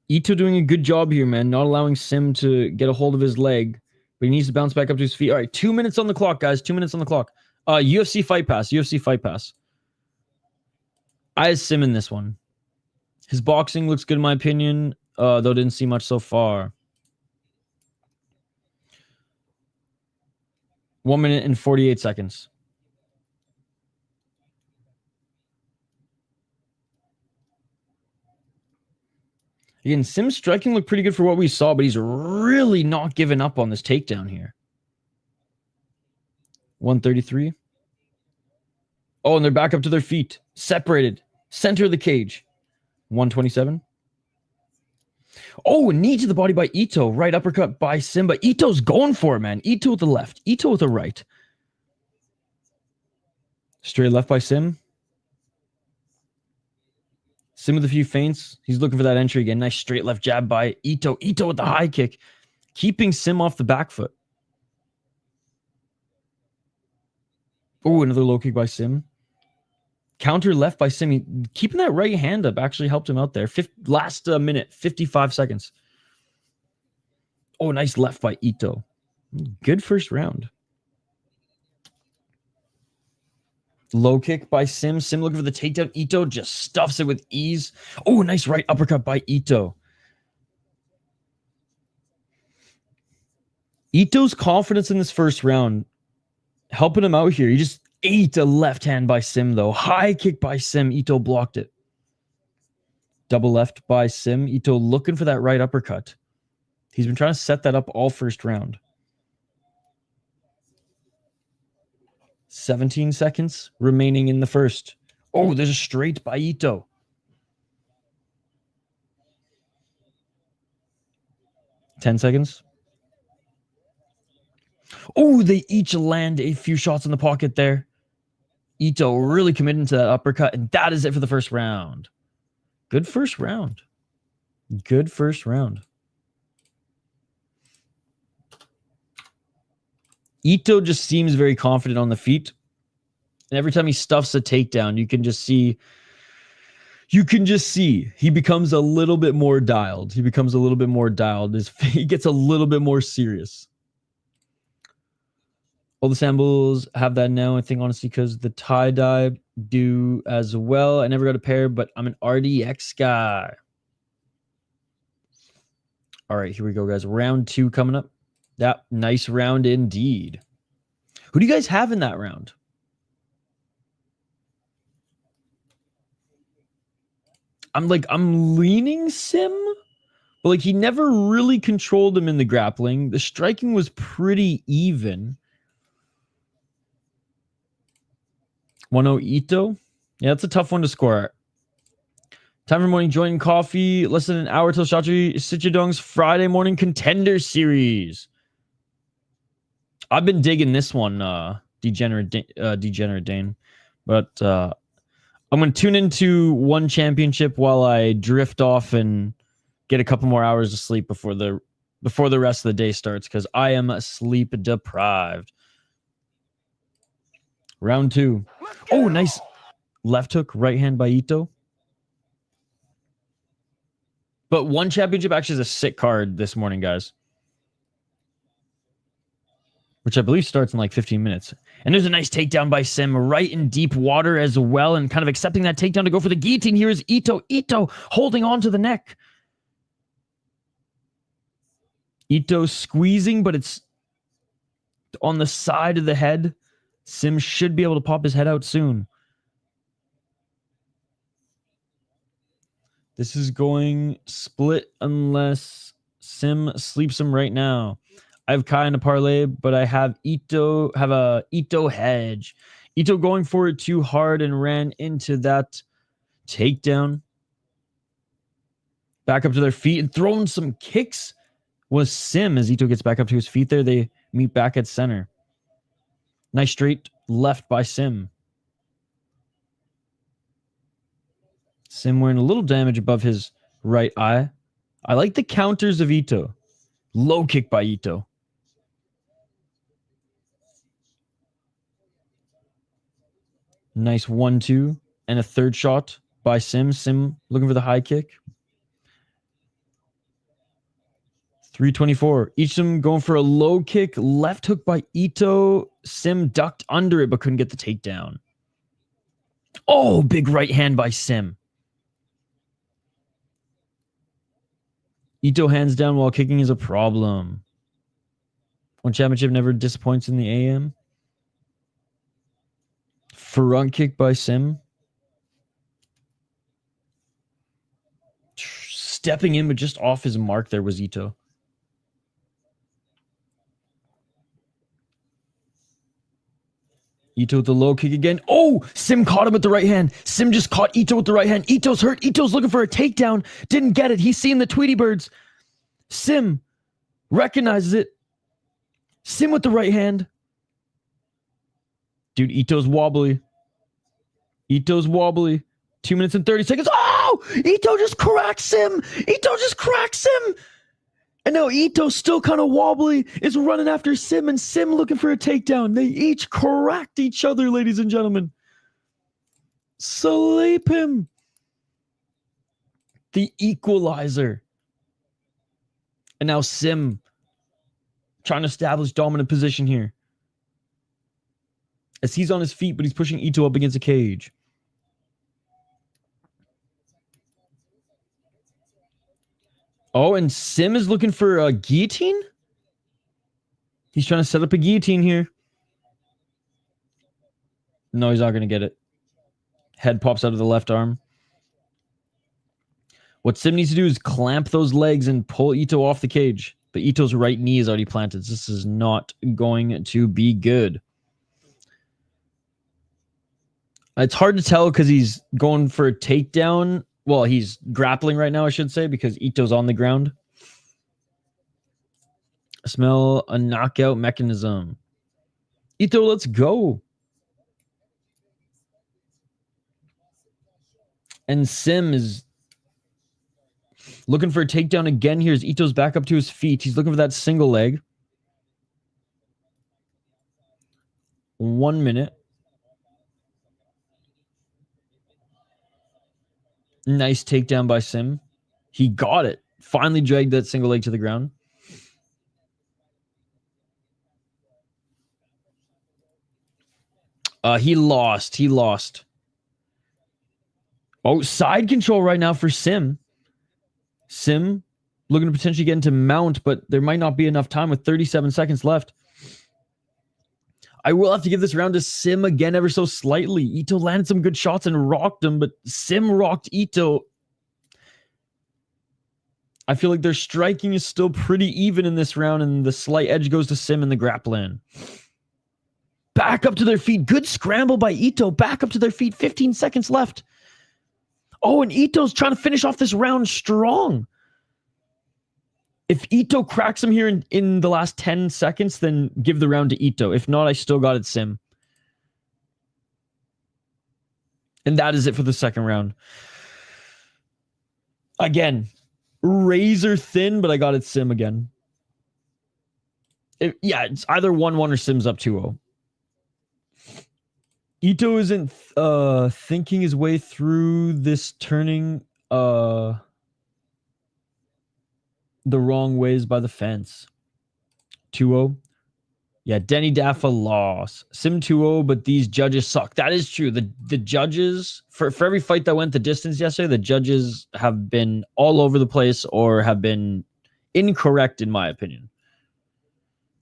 Ito doing a good job here, man. Not allowing Sim to get a hold of his leg, but he needs to bounce back up to his feet. All right, 2 minutes on the clock, guys. 2 minutes on the clock. UFC Fight Pass. UFC Fight Pass. I had Sim in this one. His boxing looks good in my opinion, though didn't see much so far. 1 minute and 48 seconds. Again, Sim's striking looked pretty good for what we saw, but he's really not giving up on this takedown here. 133. Oh, and they're back up to their feet. Separated. Center of the cage. 127. Oh, knee to the body by Ito. Right uppercut by Simba. Ito's going for it, man. Ito with the left. Ito with the right. Straight left by Sim. Sim with a few feints. He's looking for that entry again. Nice straight left jab by Ito. Ito with the high kick. Keeping Sim off the back foot. Oh, another low kick by Sim. Counter left by Sim. Keeping that right hand up actually helped him out there. Last minute, 55 seconds. Oh, nice left by Ito. Good first round. Low kick by Sim. Sim looking for the takedown. Ito just stuffs it with ease. Oh, nice right uppercut by Ito. Ito's confidence in this first round helping him out here. He just ate a left hand by Sim, though. High kick by Sim. Ito blocked it. Double left by Sim. Ito looking for that right uppercut. He's been trying to set that up all first round. 17 seconds remaining in the first. Oh, there's a straight by Ito. Ten seconds. Oh, they each land a few shots in the pocket there. Ito really committing to that uppercut, and that is it for the first round. Good first round. Good first round. Ito just seems very confident on the feet. And every time he stuffs a takedown, you can just see he becomes a little bit more dialed. He gets a little bit more serious. All the samples have that now, I think, honestly, because the tie-dye do as well. I never got a pair, but I'm an RDX guy. All right, here we go, guys. Round 2 coming up. That nice round indeed. Who do you guys have in that round? I'm leaning Sim, but like he never really controlled him in the grappling. The striking was pretty even. 1-0 Ito. Yeah, that's a tough one to score. Time for morning joining coffee. Less than an hour till Shachi Sichidong's Friday morning contender series. I've been digging this one, Degenerate Dane. But I'm going to tune into one championship while I drift off and get a couple more hours of sleep before the rest of the day starts, because I am sleep deprived. Round 2. Oh, nice left hook, right hand by Ito. But One Championship actually is a sick card this morning, guys. Which I believe starts in like 15 minutes. And there's a nice takedown by Sim right in deep water as well, and kind of accepting that takedown to go for the guillotine. Here is Ito. Ito holding on to the neck. Ito squeezing, but it's on the side of the head. Sim should be able to pop his head out soon. This is going split unless Sim sleeps him right now. I have Kai in a parlay, but I have a Ito hedge. Ito going for it too hard and ran into that takedown. Back up to their feet and throwing some kicks was Sim as Ito gets back up to his feet there. They meet back at center. Nice straight left by Sim. Sim wearing a little damage above his right eye. I like the counters of Ito. Low kick by Ito. Nice 1-2 and a third shot by Sim. Sim looking for the high kick. 324. Each of them going for a low kick. Left hook by Ito. Sim ducked under it but couldn't get the takedown. Oh, big right hand by Sim. Ito hands down while kicking is a problem. One Championship never disappoints in the AM. Front kick by Sim. Stepping in, but just off his mark there was Ito. Ito with the low kick again. Oh, Sim caught him with the right hand. Sim just caught Ito with the right hand. Ito's hurt. Ito's looking for a takedown. Didn't get it. He's seeing the Tweety Birds. Sim recognizes it. Sim with the right hand. Dude, Ito's wobbly. Ito's wobbly. 2 minutes and 30 seconds. Oh! Ito just cracks him. Ito just cracks him. And now Ito's still kind of wobbly, is running after Sim, and Sim looking for a takedown. They each cracked each other, ladies and gentlemen. Sleep him. The equalizer. And now Sim trying to establish dominant position here. As he's on his feet, but he's pushing Ito up against a cage. Oh, and Sim is looking for a guillotine? He's trying to set up a guillotine here. No, he's not going to get it. Head pops out of the left arm. What Sim needs to do is clamp those legs and pull Ito off the cage. But Ito's right knee is already planted. This is not going to be good. It's hard to tell because he's going for a takedown. Well, he's grappling right now, I should say, because Ito's on the ground. I smell a knockout mechanism. Ito, let's go. And Sim is looking for a takedown again here as Ito's back up to his feet. He's looking for that single leg. 1 minute. Nice takedown by Sim. He got it. Finally dragged that single leg to the ground. He lost. He lost. Oh, side control right now for Sim. Sim looking to potentially get into mount, but there might not be enough time with 37 seconds left. I will have to give this round to Sim again ever so slightly. Ito landed some good shots and rocked him, but Sim rocked Ito. I feel like their striking is still pretty even in this round, and the slight edge goes to Sim in the grappling. Back up to their feet. Good scramble by Ito. Back up to their feet. 15 seconds left. Oh, and Ito's trying to finish off this round strong. If Ito cracks him here in the last 10 seconds, then give the round to Ito. If not, I still got it, Sim. And that is it for the second round. Again, razor thin, but I got it, Sim again. Yeah, it's either 1-1 or Sim's up 2-0. Ito isn't thinking his way through this turning the wrong ways by the fence. 2-0. Yeah, Deni Daffa lost. Sim 2-0, but these judges suck. That is true. The judges, for every fight that went the distance yesterday, the judges have been all over the place or have been incorrect, in my opinion.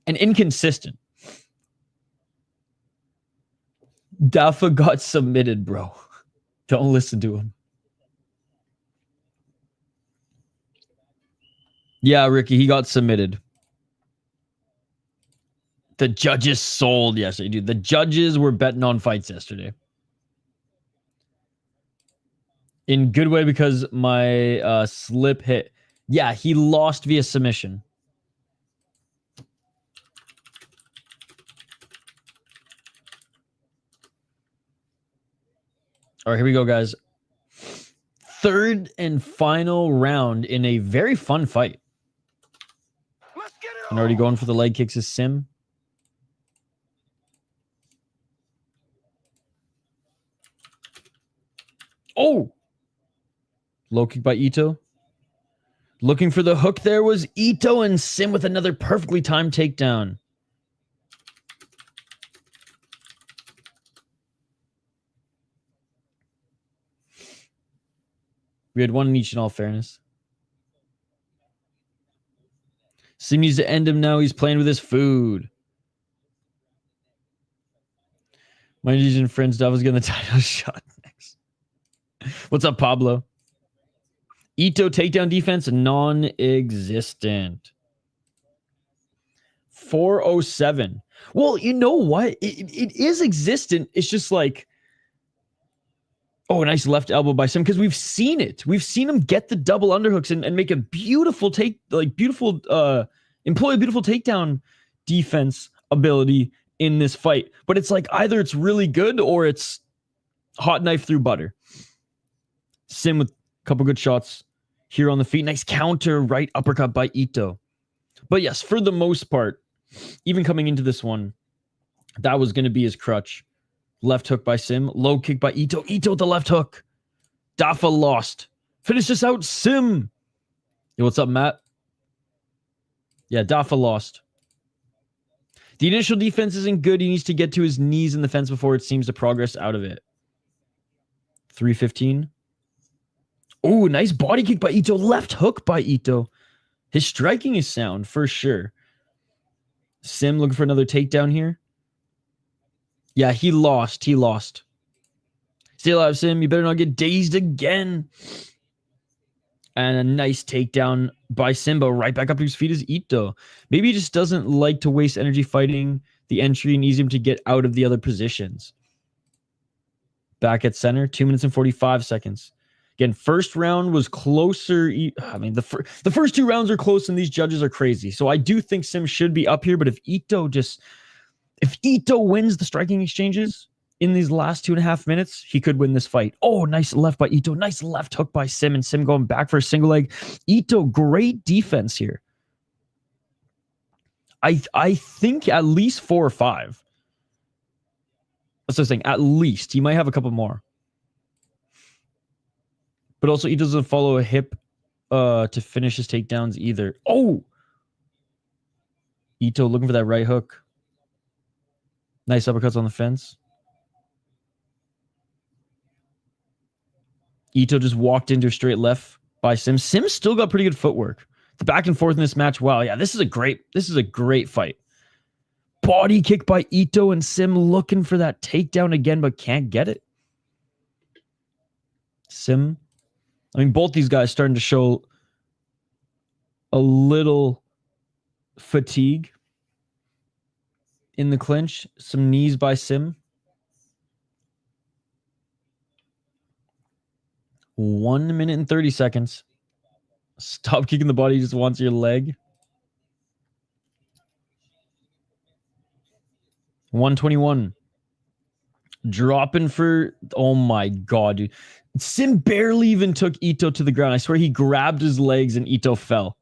And inconsistent. Daffa got submitted, bro. Don't listen to him. Yeah, Ricky, he got submitted. The judges sold yesterday, dude. The judges were betting on fights yesterday. In good way because my slip hit. Yeah, he lost via submission. All right, here we go, guys. Third and final round in a very fun fight. And already going for the leg kicks is Sim. Oh! Low kick by Ito. Looking for the hook there was Ito, and Sim with another perfectly timed takedown. We had one in each in all fairness. Sim needs to end him now. He's playing with his food. My Indonesian friend's Daffa's getting the title shot next. What's up, Pablo? Ito takedown defense, non-existent. 407. Well, you know what? It is existent. It's just like, oh, a nice left elbow by Sim, because we've seen it. We've seen him get the double underhooks and make a beautiful employ a beautiful takedown defense ability in this fight. But it's like either it's really good or it's hot knife through butter. Sim with a couple good shots here on the feet. Nice counter right uppercut by Ito. But yes, for the most part, even coming into this one, that was going to be his crutch. Left hook by Sim. Low kick by Ito. Ito with the left hook. Daffa lost. Finish this out, Sim. Hey, what's up, Matt? Yeah, Daffa lost. The initial defense isn't good. He needs to get to his knees in the fence before it seems to progress out of it. 315. Oh, nice body kick by Ito. Left hook by Ito. His striking is sound for sure. Sim looking for another takedown here. Yeah, he lost. Stay alive, Sim. You better not get dazed again. And a nice takedown by Simba. Right back up to his feet is Ito. Maybe he just doesn't like to waste energy fighting the entry and needs him to get out of the other positions. Back at center. 2 minutes and 45 seconds. Again, first round was closer. I mean, the first two rounds are close and these judges are crazy. So I do think Sim should be up here. But if Ito wins the striking exchanges in these last 2.5 minutes, he could win this fight. Oh, nice left by Ito. Nice left hook by Sim, and Sim going back for a single leg. Ito, great defense here. I think at least 4 or 5. That's what I'm saying. At least. He might have a couple more. But also, he doesn't follow a hip to finish his takedowns either. Oh! Ito looking for that right hook. Nice uppercuts on the fence. Ito just walked into a straight left by Sim. Sim still got pretty good footwork. The back and forth in this match, wow. Yeah, this is a great fight. Body kick by Ito, and Sim looking for that takedown again, but can't get it. Sim. I mean, both these guys starting to show a little fatigue in the clinch. Some knees by Sim. 1 minute and 30 seconds. Stop kicking the body. He just wants your leg. 121. Dropping for... Oh my God, dude. Sim barely even took Ito to the ground. I swear he grabbed his legs and Ito fell.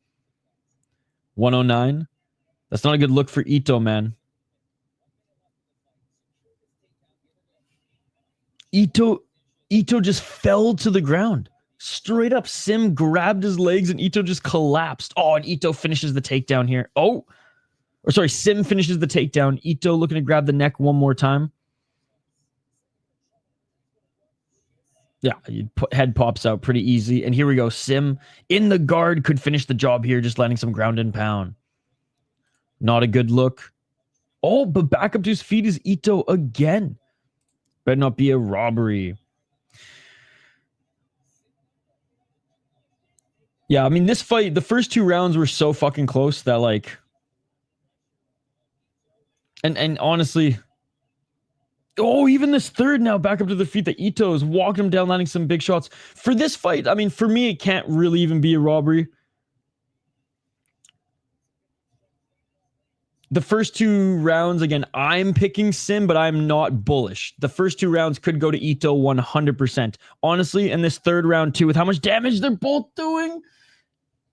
109. That's not a good look for Ito, man. Ito just fell to the ground. Straight up, Sim grabbed his legs and Ito just collapsed. Oh, and Ito finishes the takedown here. Oh, or sorry, Sim finishes the takedown. Ito looking to grab the neck one more time. Yeah, head pops out pretty easy. And here we go. Sim in the guard could finish the job here, just landing some ground and pound. Not a good look. Oh, but back up to his feet is Ito again. Better not be a robbery. Yeah, I mean, this fight, the first 2 rounds were so fucking close that, like... And honestly... Oh, even this third now back up to the feet that Ito is walking him down, landing some big shots. For this fight, I mean, for me, it can't really even be a robbery. The first 2 rounds, again, I'm picking Sim, but I'm not bullish. The first 2 rounds could go to Ito 100%. Honestly, in this third round, too, with how much damage they're both doing.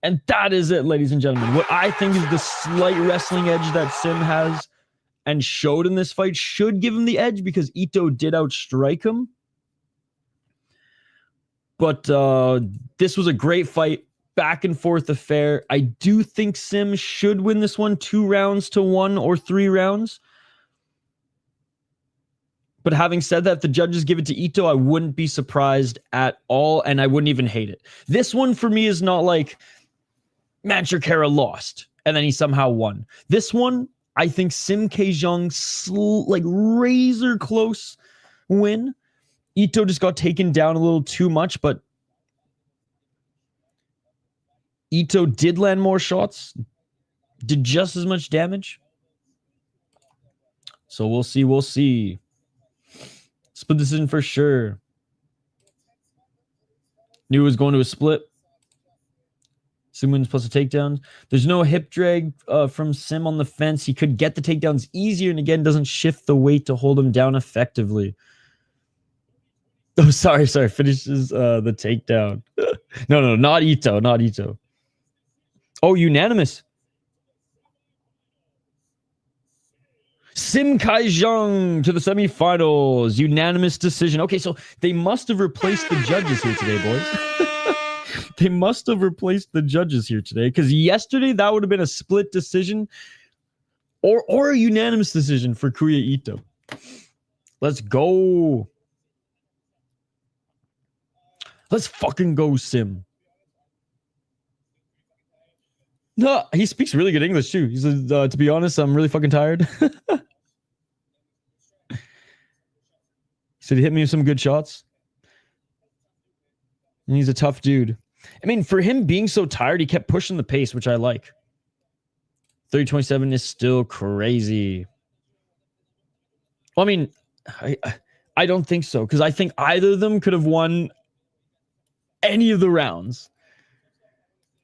And that is it, ladies and gentlemen. What I think is the slight wrestling edge that Sim has and showed in this fight should give him the edge because Ito did outstrike him. But this was a great fight. Back and forth affair. I do think Sim should win this one 2 rounds to 1 or 3 rounds. But having said that, if the judges give it to Ito, I wouldn't be surprised at all, and I wouldn't even hate it. This one for me is not like Manchurkara lost, and then he somehow won. This one, I think Sim Kai Xiong like razor close win. Ito just got taken down a little too much, but Ito did land more shots, did just as much damage. So we'll see, we'll see. Split decision for sure. Knew it was going to a split. Sim wins plus a takedown. There's no hip drag from Sim on the fence. He could get the takedowns easier and again doesn't shift the weight to hold him down effectively. Oh, sorry. Finishes the takedown. No, not Ito, not Ito. Oh, unanimous. Sim Kai Xiong to the semifinals. Unanimous decision. Okay, so they must have replaced the judges here today, boys. They must have replaced the judges here today because yesterday that would have been a split decision or a unanimous decision for Kuya Ito. Let's go. Let's fucking go, Sim. No, he speaks really good English too. He said, to be honest, I'm really fucking tired. He said he hit me with some good shots. And he's a tough dude. I mean, for him being so tired, he kept pushing the pace, which I like. 30-27 is still crazy. Well, I mean, I don't think so, because I think either of them could have won any of the rounds.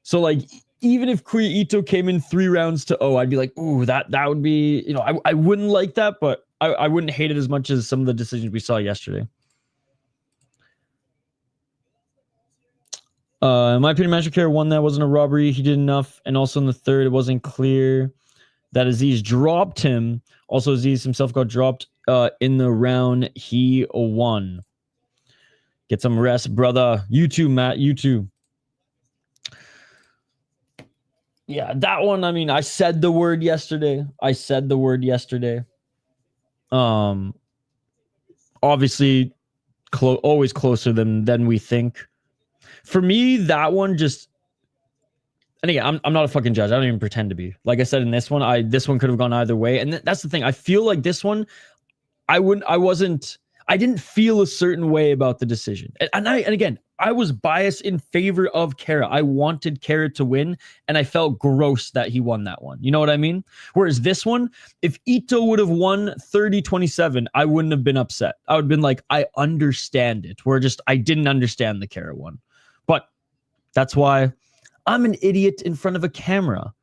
So, like, even if Kuya Ito came in 3 rounds to 0, I'd be like, ooh, that would be, you know, I wouldn't like that, but I wouldn't hate it as much as some of the decisions we saw yesterday. In my opinion, Manchurkara won that. Wasn't a robbery. He did enough. And also in the third, it wasn't clear that Aziz dropped him. Also, Aziz himself got dropped in the round he won. Get some rest, brother. You too, Matt. You too. Yeah, that one, I mean, I said the word yesterday. Obviously, always closer than we think. For me, that one just, and again, I'm not a fucking judge. I don't even pretend to be. Like I said in this one, this one could have gone either way. And that's the thing. I feel like this one, I didn't feel a certain way about the decision. And again, I was biased in favor of Kara. I wanted Kara to win, and I felt gross that he won that one. You know what I mean? Whereas this one, if Ito would have won 30-27, I wouldn't have been upset. I would have been like, I understand it. I didn't understand the Kara one. But that's why I'm an idiot in front of a camera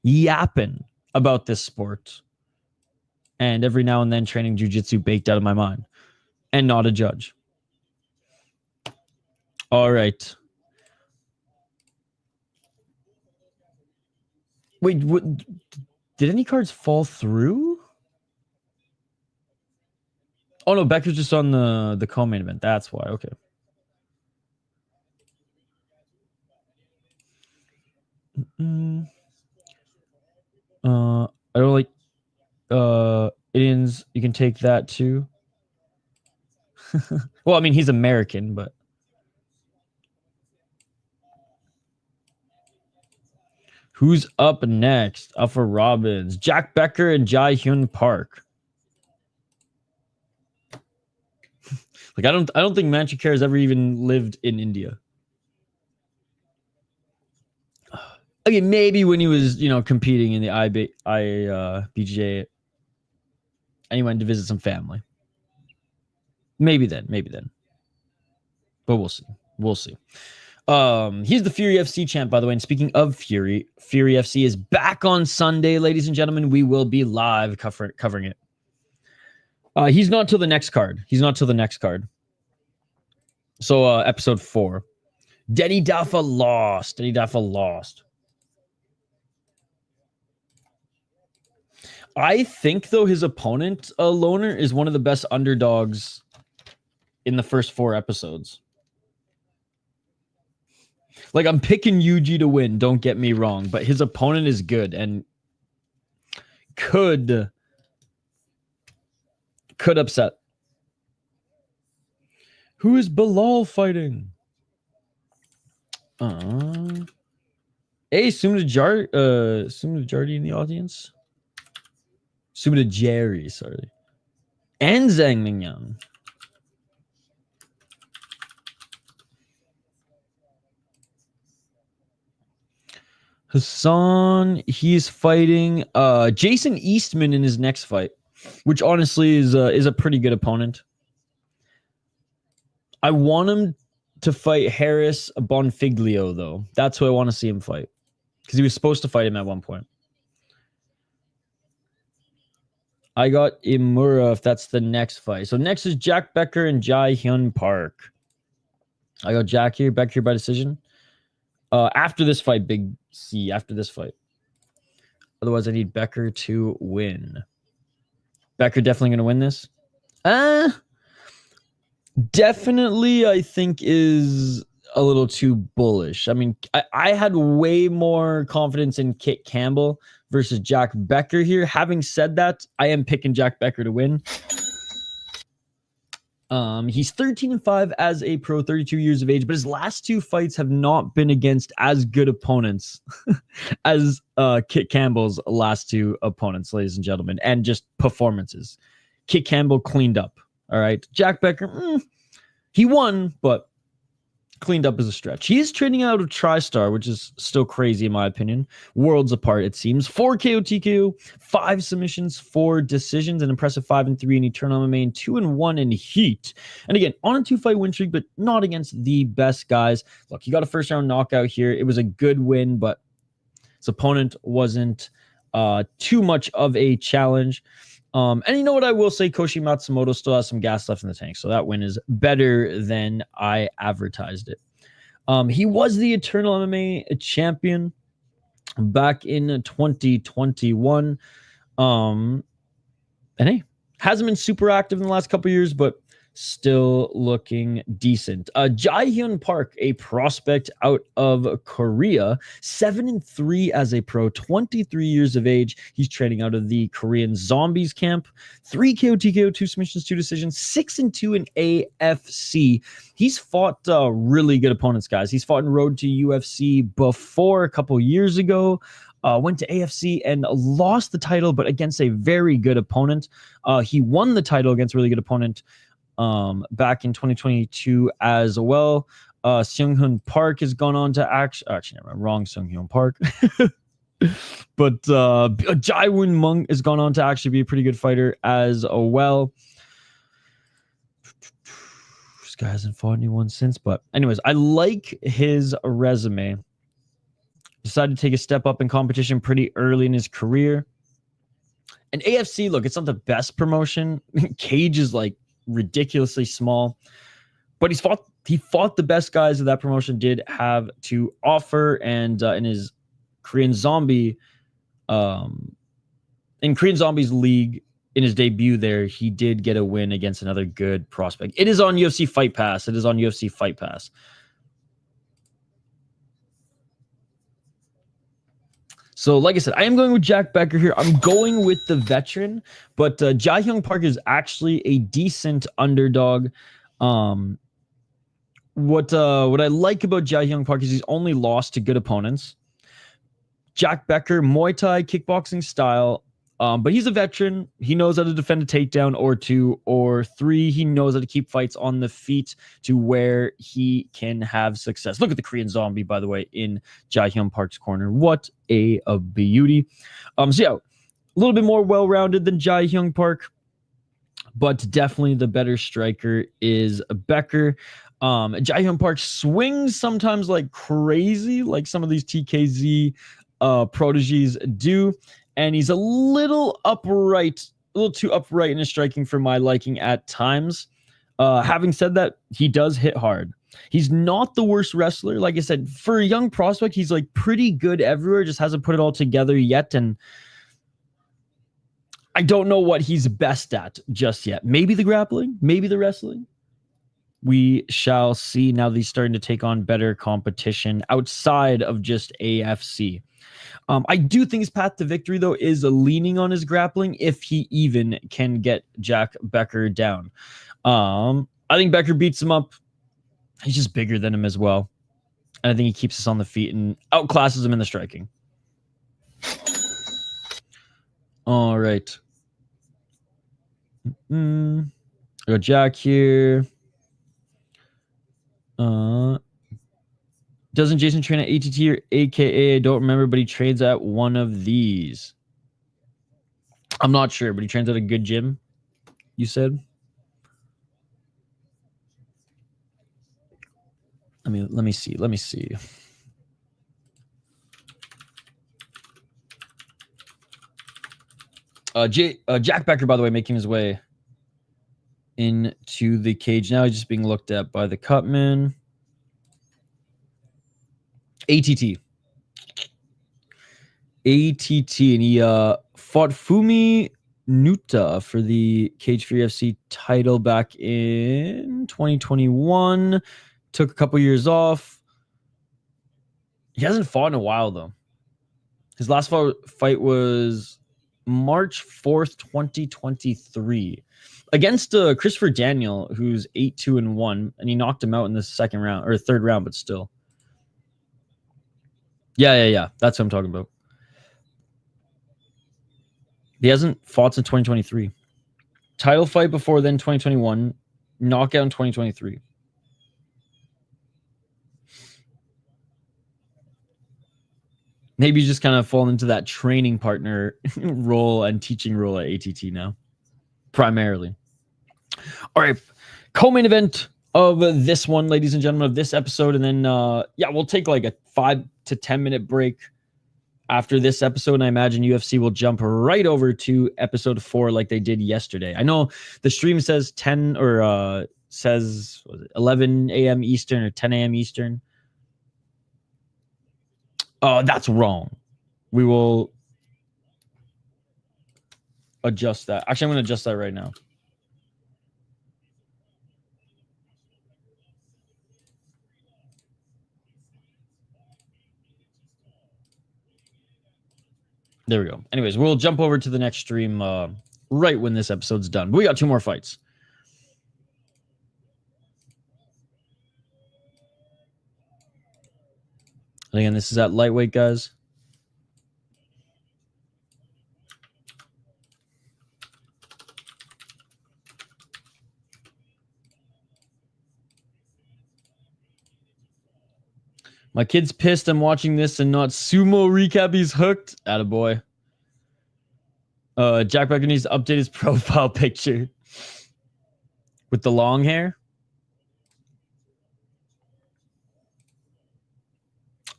yapping about this sport. And every now and then training jiu-jitsu baked out of my mind. And not a judge. All right. Wait, what, did any cards fall through? Oh no, Becker's just on the co-main event. That's why. Okay. I don't like Indians. You can take that too. Well, I mean, he's American, but who's up next? Alpha Robbins, Jack Becker, and Hyun Park. Like I don't think Manchikar has ever even lived in India. I mean, maybe when he was, competing in the BJJ, and he went to visit some family. Maybe then. But we'll see. He's the Fury FC champ, by the way. And speaking of Fury FC is back on Sunday, ladies and gentlemen. We will be live covering it. He's not till the next card. So episode 4. Deni Daffa lost. I think, though, his opponent, Loner, is one of the best underdogs in the first 4 episodes. Like, I'm picking Yuji to win, don't get me wrong, but his opponent is good and could upset. Who is Bilal fighting? Hey, Sumida Jardy in the audience. Sumida Jerry, sorry. And Zhang Mingyang. Hassan, he's fighting Jason Eastman in his next fight, which honestly is a pretty good opponent. I want him to fight Harris Bonfiglio, though. That's who I want to see him fight, because he was supposed to fight him at one point. I got Imura if that's the next fight. So next is Jack Becker and Hyun Park. I got Jack here, Becker here by decision. After this fight, Big C, after this fight. Otherwise, I need Becker to win. Becker definitely going to win this? Definitely, I think, is a little too bullish. I mean, I had way more confidence in Kitt Campbell versus Jack Becker here. Having said that, I am picking Jack Becker to win. He's 13-5 as a pro, 32 years of age, but his last 2 fights have not been against as good opponents as Kitt Campbell's last 2 opponents, ladies and gentlemen, and just performances. Kitt Campbell cleaned up. All right. Jack Becker, he won, but cleaned up as a stretch. He is training out of TriStar, which is still crazy in my opinion. Worlds apart, it seems. 4 KO TKO, 5 submissions, 4 decisions, an impressive 5-3 in Eternal MMA, and 2-1 in Heat. And again, on a 2-fight win streak, but not against the best guys. Look, he got a first round knockout here. It was a good win, but his opponent wasn't too much of a challenge. And you know what I will say, Koshi Matsumoto still has some gas left in the tank, so that win is better than I advertised it. He was the Eternal MMA champion back in 2021. And hey, hasn't been super active in the last couple of years, but still looking decent. Hyun Park, a prospect out of Korea, 7-3 as a pro, 23 years of age. He's training out of the Korean Zombies camp. 3 KO TKO, 2 submissions, 2 decisions, 6-2 in AFC. He's fought really good opponents, guys. He's fought in Road to UFC before a couple years ago. Went to AFC and lost the title, but against a very good opponent. He won the title against a really good opponent back in 2022 as well. Seung-Hoon Park has gone on to actually never, wrong Seung-Hoon Park. But Jae-Woon Mung has gone on to actually be a pretty good fighter as well. This guy hasn't fought anyone since, but anyways, I like his resume. Decided to take a step up in competition pretty early in his career. And AFC, look, it's not the best promotion. Cage is like ridiculously small, but he fought the best guys that promotion did have to offer. And in his Korean Zombie, in Korean Zombies league, in his debut there, he did get a win against another good prospect. It is on UFC Fight Pass. It is on UFC Fight Pass. So, like I said, I am going with Jack Becker here. I'm going with the veteran, but Jae Hyung Park is actually a decent underdog. What I like about Jae Hyung Park is he's only lost to good opponents. Jack Becker, Muay Thai, kickboxing style, but he's a veteran. He knows how to defend a takedown or two or three. He knows how to keep fights on the feet to where he can have success. Look at the Korean zombie, by the way, in Jae Hyun Park's corner. What a beauty. So yeah, a little bit more well-rounded than Jae Hyun Park, but definitely the better striker is Becker. Jae Hyun Park swings sometimes like crazy, like some of these TKZ proteges do, and he's a little upright, a little too upright in his striking for my liking at times. Having said that, he does hit hard. He's not the worst wrestler. Like I said, for a young prospect, he's like pretty good everywhere, just hasn't put it all together yet, and I don't know what he's best at just yet. Maybe the grappling, maybe the wrestling. We shall see now that he's starting to take on better competition outside of just AFC. I do think his path to victory, though, is leaning on his grappling if he even can get Jack Becker down. I think Becker beats him up. He's just bigger than him as well. And I think he keeps us on the feet and outclasses him in the striking. All right. Go Jack here. Doesn't Jason train at ATT or AKA? I don't remember, but he trains at one of these. I'm not sure, but he trains at a good gym, you said? Let me see. Jack Becker, by the way, making his way into the cage now. He's just being looked at by the cutman. ATT, and he fought Fumi Nuta for the Cage Free FC title back in 2021. Took a couple years off. He hasn't fought in a while, though. His last fight was March 4th, 2023. Against Christopher Daniel, who's 8-2-1, and he knocked him out in the second round, or third round, but still. Yeah. That's what I'm talking about. He hasn't fought since 2023. Title fight before then, 2021. Knockout in 2023. Maybe he's just kind of fallen into that training partner role and teaching role at ATT now, primarily. All right, co-main event of this one, ladies and gentlemen, of this episode, and then we'll take like a 5 to 10 minute break after this episode, and I imagine UFC will jump right over to episode 4 like they did yesterday. I know the stream says 10 or says 11 a.m. Eastern or 10 a.m. Eastern. That's wrong. We will adjust that. Actually, I'm going to adjust that right now. There we go. Anyways, we'll jump over to the next stream right when this episode's done. But we got 2 more fights. And again, this is at lightweight, guys. My kid's pissed I'm watching this and not sumo recap. He's hooked. Attaboy. Jack Becker needs to update his profile picture. With the long hair?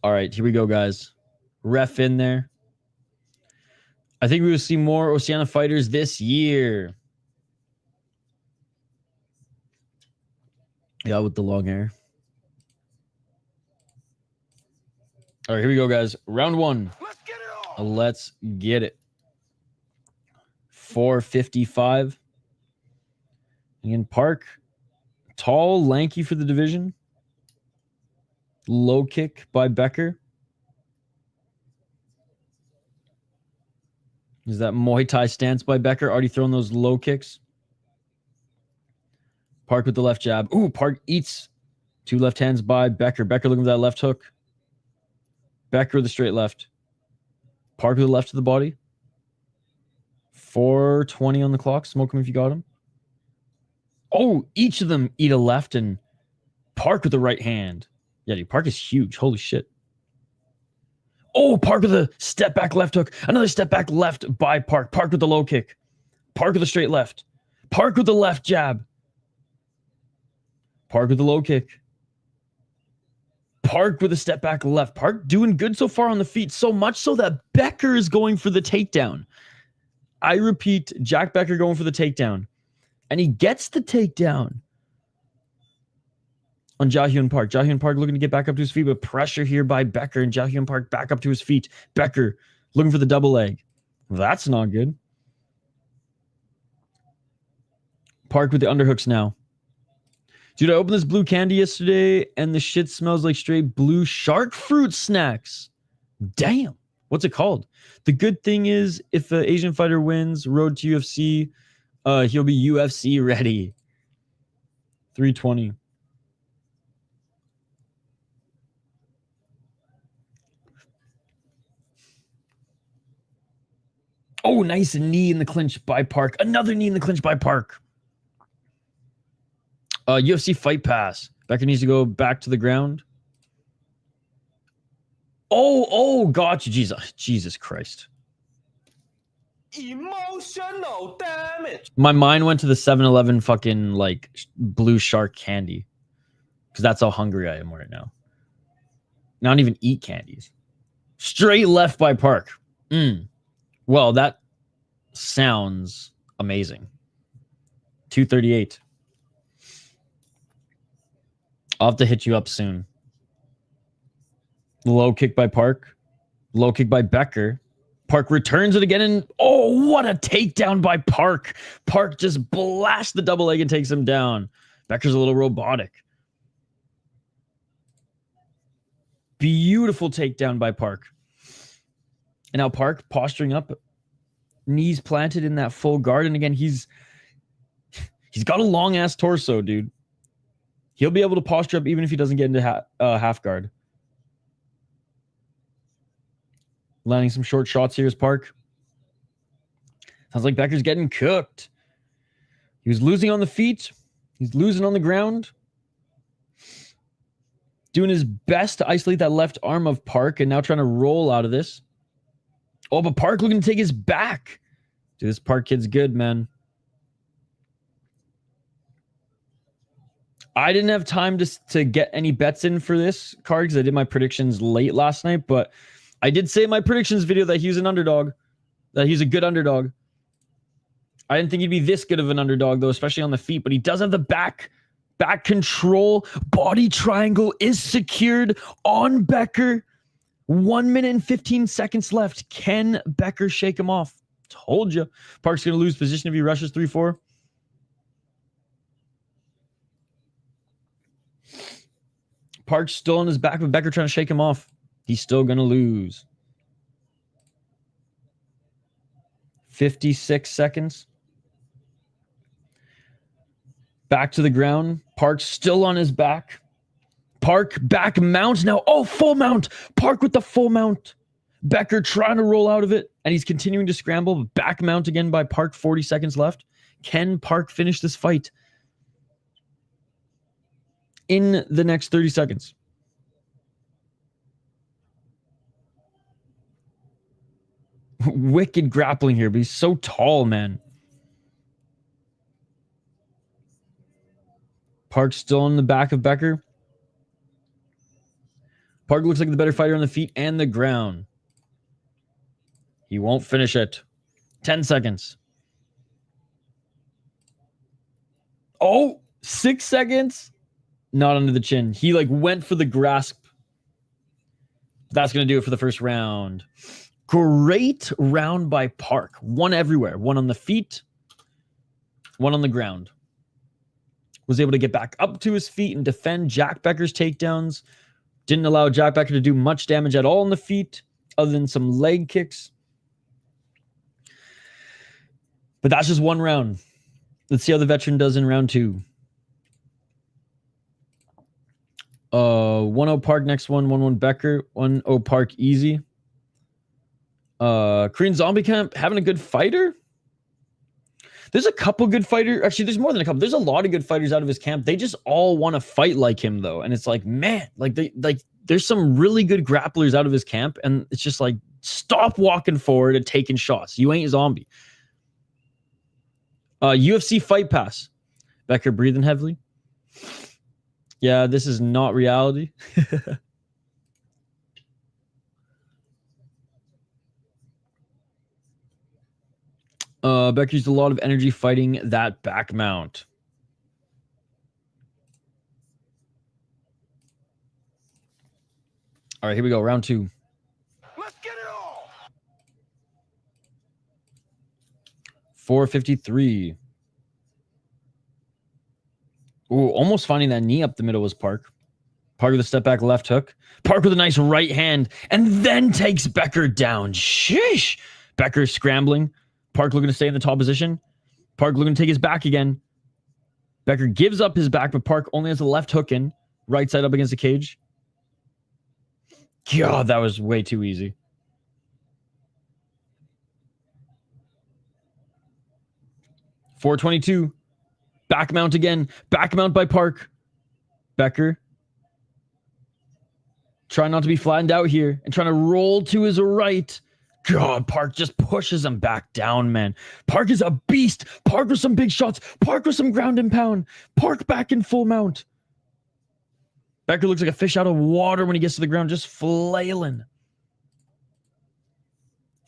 All right, here we go, guys. Ref in there. I think we will see more Oceania fighters this year. Yeah, with the long hair. All right, here we go, guys. Round 1. Let's get it. 4:55. Again, Park, tall, lanky for the division. Low kick by Becker. Is that Muay Thai stance by Becker? Already throwing those low kicks. Park with the left jab. Ooh, Park eats 2 left hands by Becker. Becker looking for that left hook. Becker with the straight left. Park with the left to the body. 4:20 on the clock. Smoke him if you got him. Oh, each of them eat a left and Park with the right hand. Yeah, dude, Park is huge. Holy shit. Oh, Park with a step back left hook. Another step back left by Park. Park with the low kick. Park with the straight left. Park with the left jab. Park with the low kick. Park with a step back left. Park doing good so far on the feet. So much so that Becker is going for the takedown. I repeat, Jack Becker going for the takedown. And he gets the takedown on Jahyun Park. Jahyun Park looking to get back up to his feet, but pressure here by Becker. And Jahyun Park back up to his feet. Becker looking for the double leg. That's not good. Park with the underhooks now. Dude, I opened this blue candy yesterday, and the shit smells like straight blue shark fruit snacks. Damn. What's it called? The good thing is, if an Asian fighter wins road to UFC, he'll be UFC ready. 3:20. Oh, nice knee in the clinch by Park. Another knee in the clinch by Park. UFC Fight Pass. Becker needs to go back to the ground. Oh, gotcha. Jesus Christ.
Emotional damage.
My mind went to the 7-Eleven fucking like blue shark candy. Because that's how hungry I am right now. I don't even eat candies. Straight left by Park. Well, that sounds amazing. 2:38. I'll have to hit you up soon. Low kick by Park. Low kick by Becker. Park returns it again, and oh, what a takedown by Park. Park just blasts the double leg and takes him down. Becker's a little robotic. Beautiful takedown by Park. And now Park posturing up, knees planted in that full guard. And again, he's got a long ass torso, dude. He'll be able to posture up even if he doesn't get into half guard. Landing some short shots here is Park. Sounds like Becker's getting cooked. He was losing on the feet. He's losing on the ground. Doing his best to isolate that left arm of Park and now trying to roll out of this. Oh, but Park looking to take his back. Dude, this Park kid's good, man. I didn't have time to get any bets in for this card because I did my predictions late last night, but I did say in my predictions video that he was an underdog, that he's a good underdog. I didn't think he'd be this good of an underdog, though, especially on the feet, but he does have the back control. Body triangle is secured on Becker. 1 minute and 15 seconds left. Can Becker shake him off? Told you. Park's going to lose position if he rushes 3-4. Park's still on his back, but Becker trying to shake him off. He's still going to lose. 56 seconds. Back to the ground. Park still on his back. Park back mount now. Oh, full mount. Park with the full mount. Becker trying to roll out of it, and he's continuing to scramble. Back mount again by Park. 40 seconds left. Can Park finish this fight in the next 30 seconds? Wicked grappling here, but he's so tall, man. Park's still on the back of Becker. Park looks like the better fighter on the feet and the ground. He won't finish it. 10 seconds. Oh, 6 seconds. Not under the chin. He like went for the grasp. That's going to do it for the first round. Great round by Park. One everywhere. One on the feet, one on the ground. Was able to get back up to his feet and defend Jack Becker's takedowns. Didn't allow Jack Becker to do much damage at all on the feet, other than some leg kicks. But that's just one round. Let's see how the veteran does in round 2. 1-0 Park, next one. 1-1 Becker. 1-0 Park, easy. Korean Zombie Camp, having a good fighter? There's a couple good fighters. Actually, there's more than a couple. There's a lot of good fighters out of his camp. They just all want to fight like him, though. And it's like, man, there's some really good grapplers out of his camp. And it's just like, stop walking forward and taking shots. You ain't Zombie. UFC Fight Pass. Becker breathing heavily. Yeah, this is not reality. Becker used a lot of energy fighting that back mount. All right, here we go. Round 2.
Let's get it all.
453. Ooh, almost finding that knee up the middle was Park. Park with a step back left hook. Park with a nice right hand and then takes Becker down. Sheesh. Becker scrambling. Park looking to stay in the top position. Park looking to take his back again. Becker gives up his back, but Park only has a left hook in. Right side up against the cage. God, that was way too easy. .422. Back mount again. Back mount by Park. Becker. Trying not to be flattened out here and trying to roll to his right. God, Park just pushes him back down, man. Park is a beast. Park with some big shots. Park with some ground and pound. Park back in full mount. Becker looks like a fish out of water when he gets to the ground, just flailing.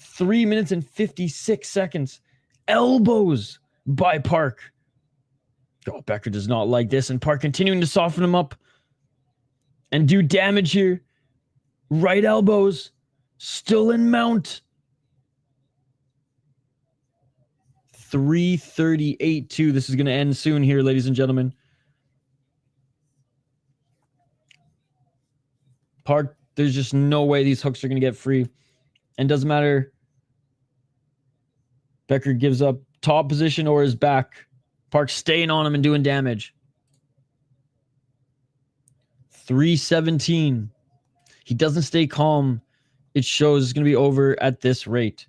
3 minutes and 56 seconds. Elbows by Park. Oh, Becker does not like this, and Park continuing to soften him up and do damage here. Right elbows. Still in mount. 338-2. This is going to end soon here, ladies and gentlemen. Park, there's just no way these hooks are going to get free. And doesn't matter. Becker gives up top position or his back. Park staying on him and doing damage. 317. He doesn't stay calm. It shows it's going to be over at this rate.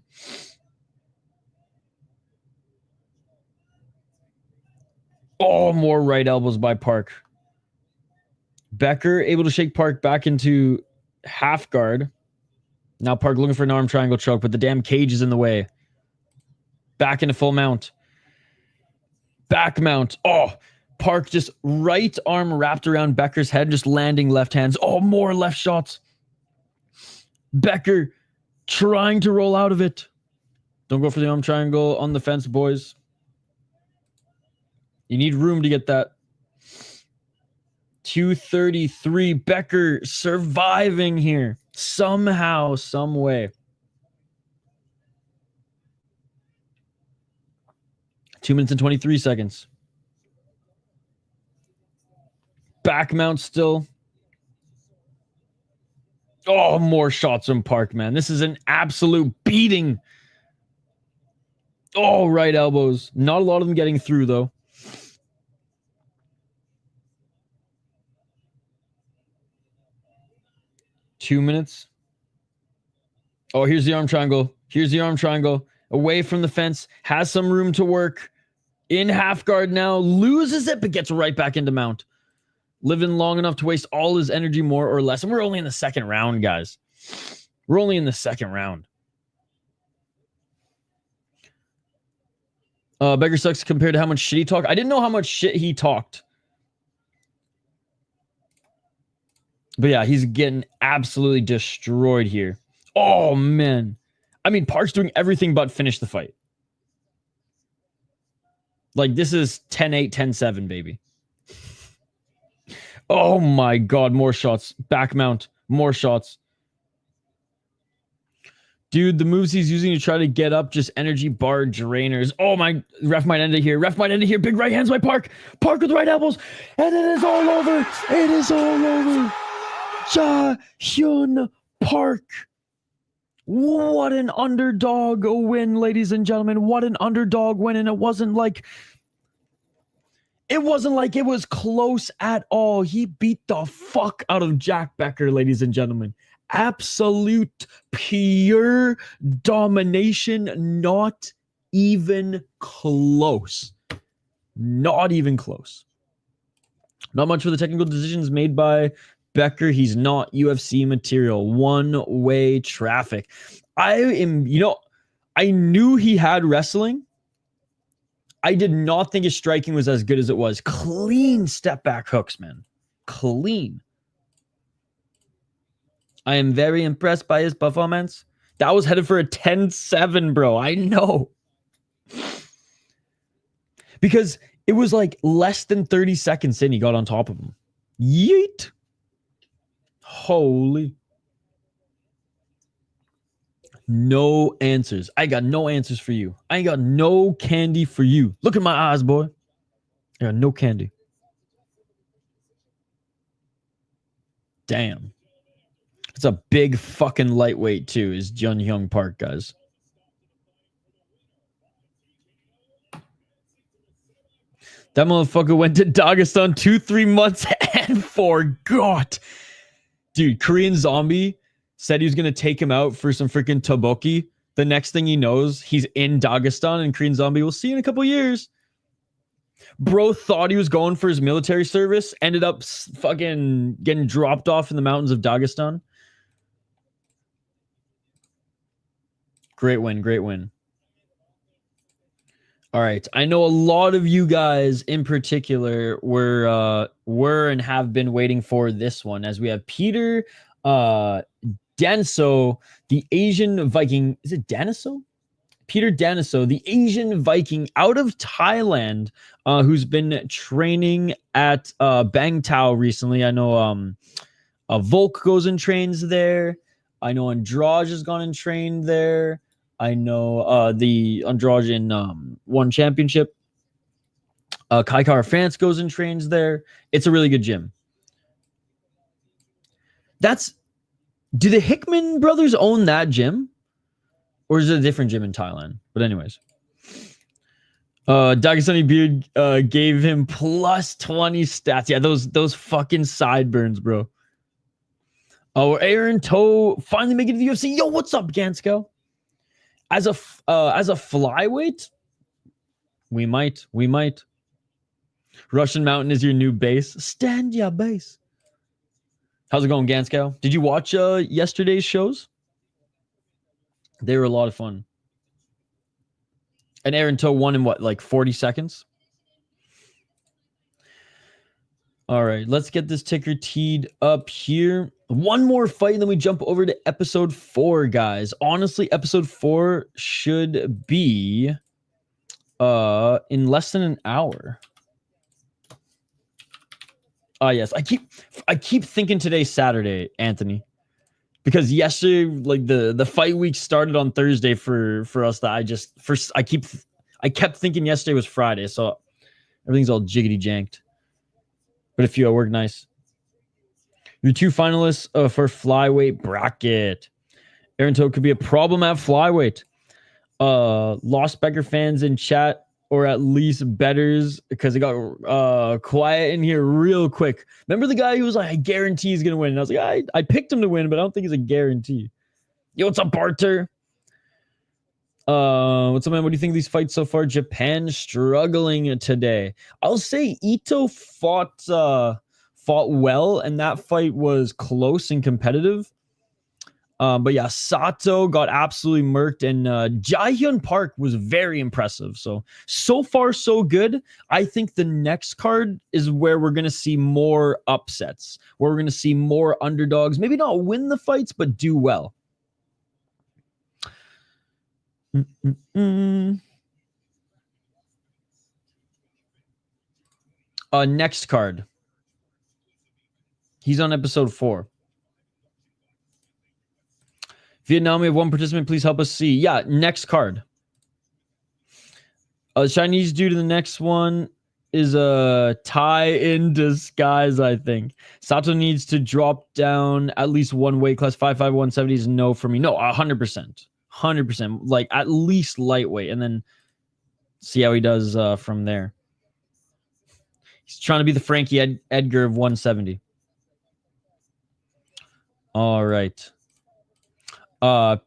Oh, more right elbows by Park. Becker able to shake Park back into half guard. Now Park looking for an arm triangle choke, but the damn cage is in the way. Back into full mount. Back mount. Oh, Park just right arm wrapped around Becker's head, just landing left hands. Oh, more left shots. Becker trying to roll out of it. Don't go for the arm triangle on the fence, boys. You need room to get that. 233. Becker surviving here. Somehow, some way. 2 minutes and 23 seconds. Back mount still. Oh, more shots from Park, man. This is an absolute beating. Oh, right elbows. Not a lot of them getting through, though. Two minutes. Oh, here's the arm triangle. Here's the arm triangle. Away from the fence. Has some room to work. In half guard now. Loses it, but gets right back into mount. Living long enough to waste all his energy more or less. And we're only in the second round, guys. We're only in the second round. Becker sucks compared to how much shit he talked. I didn't know how much shit he talked. But yeah, he's getting absolutely destroyed here. Oh, man. I mean, Park's doing everything but finish the fight. Like, this is 10-8, 10-7, baby. Oh, my God. More shots. Back mount. More shots. Dude, the moves he's using to try to get up, just energy bar drainers. Oh my, ref might end it here. Ref might end it here. Big right hands by Park. Park with right elbows. And it is all over. It is all over. Hyun Park. What an underdog win, ladies and gentlemen. What an underdog win. And it wasn't like it was close at all. He beat the fuck out of Jack Becker, ladies and gentlemen. Absolute pure domination, not even close. Not even close. Not much for the technical decisions made by Becker. He's not UFC material. One-way traffic. I knew he had wrestling. I did not think his striking was as good as it was. Clean step back hooks, man. Clean. I am very impressed by his performance. That was headed for a 10-7, bro. I know. Because it was like less than 30 seconds in, he got on top of him. Yeet. Holy. No answers. I got no answers for you. I ain't got no candy for you. Look at my eyes, boy. I got no candy. Damn. It's a big fucking lightweight too, is Jun-Hyung Park, guys. That motherfucker went to Dagestan 2-3 months and forgot. Dude, Korean Zombie said he was going to take him out for some freaking tteokbokki. The next thing he knows, he's in Dagestan, and Korean Zombie will see you in a couple years. Bro thought he was going for his military service, ended up fucking getting dropped off in the mountains of Dagestan. Great win, great win. All right. I know a lot of you guys in particular were and have been waiting for this one, as we have Peter Danesoe, the Asian Viking. Is it Danesoe? Peter Danesoe, the Asian Viking out of Thailand, who's been training at Bang Tao recently. I know Volk goes and trains there. I know Andrade has gone and trained there. I know the Andrade in One Championship. Kai Car France goes and trains there. It's a really good gym. Do the Hickman brothers own that gym? Or is it a different gym in Thailand? But anyways. Dagestani Beard gave him plus 20 stats. Yeah, those fucking sideburns, bro. Oh, Aaron Toe finally making it to the UFC. Yo, what's up, Gansko? As a flyweight, we might. Russian Mountain is your new base. Stand your base. How's it going, Gansko? Did you watch yesterday's shows? They were a lot of fun. And Aaron Toe won in what, like 40 seconds? All right, let's get this ticker teed up here. One more fight, and then we jump over to episode 4, guys. Honestly, episode 4 should be in less than an hour. Yes, I keep thinking today's Saturday, Anthony, because yesterday, like the fight week started on Thursday for us. That I kept thinking yesterday was Friday, so everything's all jiggity janked. But if you work nice. Your 2 finalists for flyweight bracket. Aaron Toe could be a problem at flyweight. Lost Becker fans in chat, or at least betters, because it got quiet in here real quick. Remember the guy who was like, I guarantee he's going to win? And I was like, I picked him to win, but I don't think he's a guarantee. Yo, what's up, Barter? What's up, man? What do you think of these fights so far? Japan struggling today. I'll say Ito fought well, and that fight was close and competitive. But yeah, Sato got absolutely murked, and Jaehyun Park was very impressive. So far, so good. I think the next card is where we're going to see more upsets, where we're going to see more underdogs. Maybe not win the fights, but do well. Next card. He's on episode 4. Vietnam, we have one participant. Please help us see. Yeah, next card. Chinese due to the next one is a tie in disguise, I think. Sato needs to drop down at least one weight class. 5'5", 170 is no for me. No, 100%. 100%. Like, at least lightweight. And then see how he does from there. He's trying to be the Frankie Edgar of 170. All right.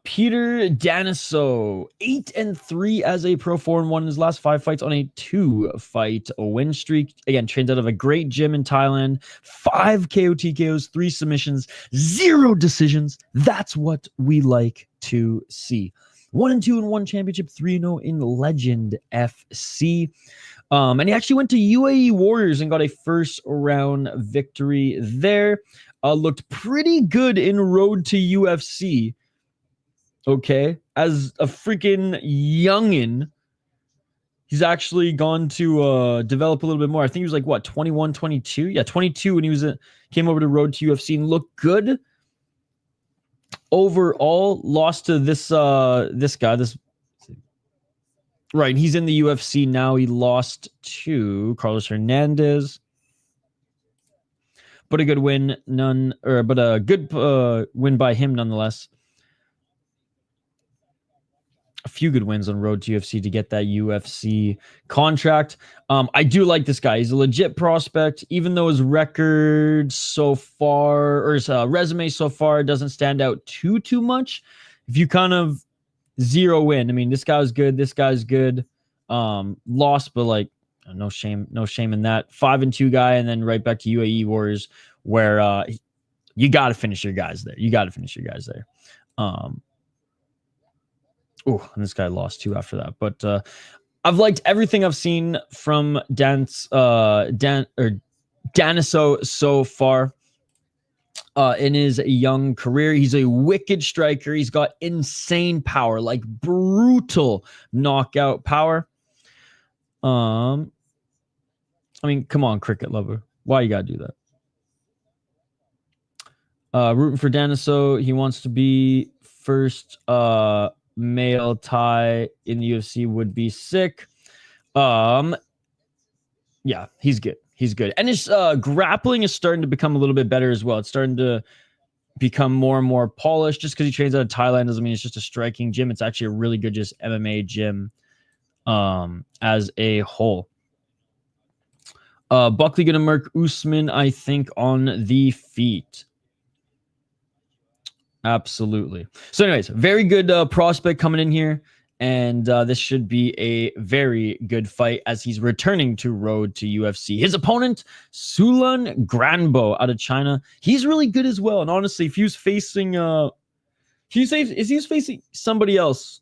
Peter Danesoe, 8-3 as a pro, 4-1 in his last 5 fights on a 2-fight win streak. Again, trains out of a great gym in Thailand. 5 KO TKOs, 3 submissions, 0 decisions. That's what we like to see. 1-2 in 1 championship, 3-0 in Legend FC. And he actually went to UAE Warriors and got a first round victory there. Looked pretty good in road to UFC. Okay, as a freaking youngin, he's actually gone to develop a little bit more. I think he was like, what, 21, 22? Yeah, 22 when he was came over to road to UFC and looked good. Overall, lost to this guy. Right, he's in the UFC now. He lost to Carlos Hernandez. But a good win, but a good win by him nonetheless. A few good wins on road to UFC to get that UFC contract. I do like this guy. He's a legit prospect, even though his record so far, or his resume so far, doesn't stand out too much. If you kind of zero in, I mean, this guy was good. This guy's good. Lost, but like no shame in that. 5-2 guy, and then right back to UAE Warriors, where you got to finish your guys there. Oh, and this guy lost 2 after that. But I've liked everything I've seen from Danesoe so far in his young career. He's a wicked striker. He's got insane power, like brutal knockout power. I mean, come on, cricket lover. Why you gotta do that? Rooting for Danesoe. He wants to be first male Thai in the UFC would be sick. Yeah, he's good. And his grappling is starting to become a little bit better as well. It's starting to become more and more polished. Just because he trains out of Thailand doesn't mean it's just a striking gym. It's actually a really good just MMA gym as a whole. Buckley gonna murk Usman, I think, on the feet. Absolutely. So anyways, very good prospect coming in here. And this should be a very good fight as he's returning to road to UFC. His opponent, Sulangrangbo out of China. He's really good as well. And honestly, if he was facing facing somebody else,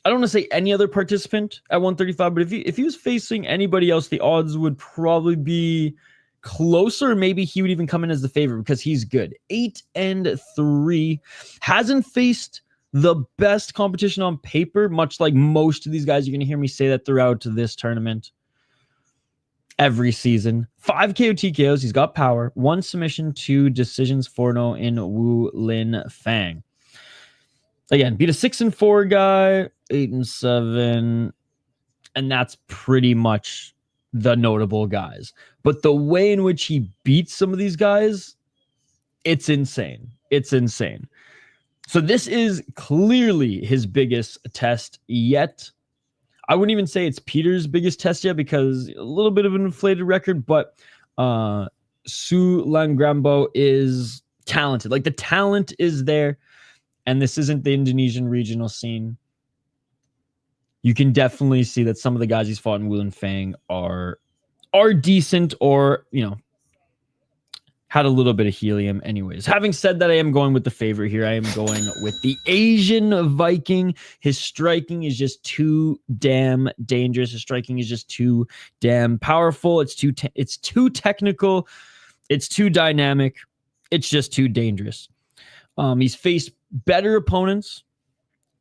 I don't want to say any other participant at 135, but if he was facing anybody else, the odds would probably be closer. Maybe he would even come in as the favorite because he's good. 8-3. Hasn't faced the best competition on paper, much like most of these guys. You're going to hear me say that throughout this tournament. Every season. 5 KO TKOs. He's got power. 1 submission, 2 decisions, 4-0 in Wu Lin Fang. Again, beat a 6-4 guy, 8-7. And that's pretty much the notable guys. But the way in which he beats some of these guys, it's insane. So this is clearly his biggest test yet. I wouldn't even say it's Peter's biggest test yet because a little bit of an inflated record, but Sulangrangbo is talented. Like, the talent is there, and this isn't the Indonesian regional scene. You can definitely see that some of the guys he's fought in Wu Lin Fang are decent, or, had a little bit of helium. Anyways, having said that, I am going with the favorite here. I am going with the Asian Viking. His striking is just too damn dangerous. His striking is just too damn powerful. It's too technical. It's too dynamic. It's just too dangerous. He's faced better opponents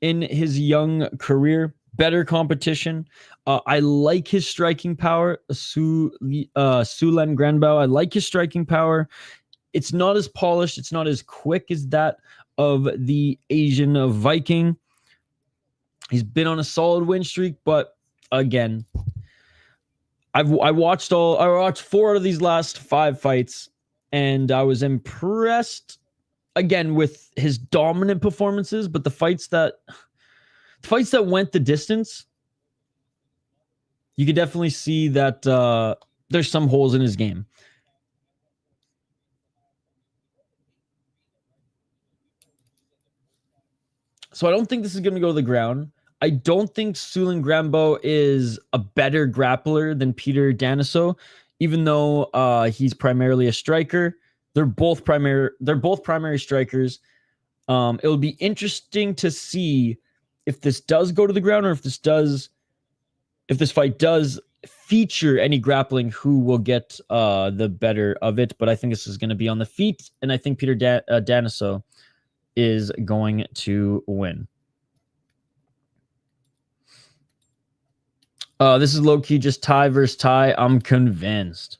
in his young career, better competition. I like his striking power. Sulangrangbo. I like his striking power. It's not as polished. It's not as quick as that of the Asian Viking. He's been on a solid win streak, but again, I watched 4 out of these last 5 fights, and I was impressed again with his dominant performances, but the fights that went the distance, you could definitely see that there's some holes in his game. So I don't think this is going to go to the ground. I don't think Sulangrangbo is a better grappler than Peter Danesoe, even though he's primarily a striker. They're both primary strikers. It'll be interesting to see if this does go to the ground, or if this fight does feature any grappling, who will get the better of it. But I think this is going to be on the feet, and I think Peter Danesoe is going to win. This is low-key just tie versus tie. I'm convinced.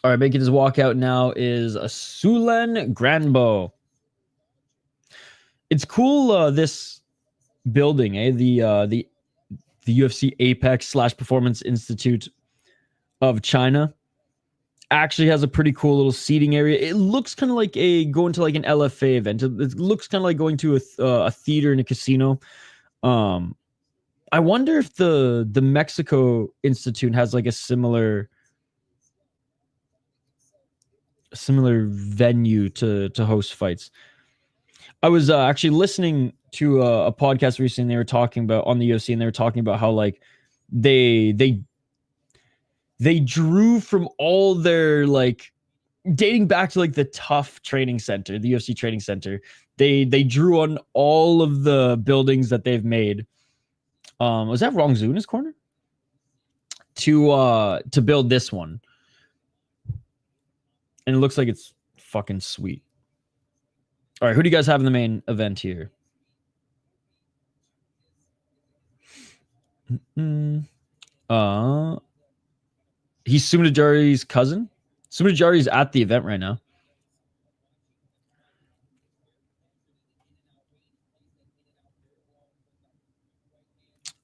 All right, making his walkout now is a Sulangrangbo. It's cool, this building, the UFC Apex / Performance Institute of China actually has a pretty cool little seating area. It looks kind of like going to like an LFA event. It looks kind of like going to a theater in a casino. I wonder if the Mexico Institute has like a similar venue to host fights. I was actually listening to a podcast recently. They were talking about on the UFC, and they were talking about how like they drew from all their, like, dating back to like the Tough Training Center, the UFC Training Center. They drew on all of the buildings that they've made. Was that Rongzhu in his corner? To build this one. And it looks like it's fucking sweet. All right, who do you guys have in the main event here? He's Sumajari's cousin. Sumajari's at the event right now.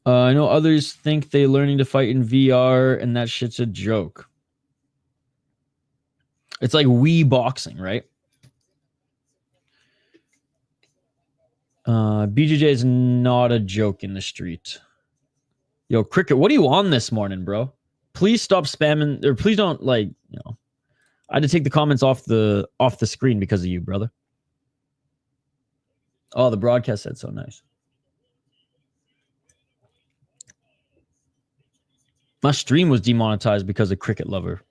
I know others think they learning to fight in VR, and that shit's a joke. It's like Wii boxing, right? BJJ is not a joke in the street. Yo, Cricket, what are you on this morning, bro? Please stop spamming, or please don't, like, you know. I had to take the comments off the screen because of you, brother. Oh, the broadcast said so. Nice. My stream was demonetized because of Cricket Lover.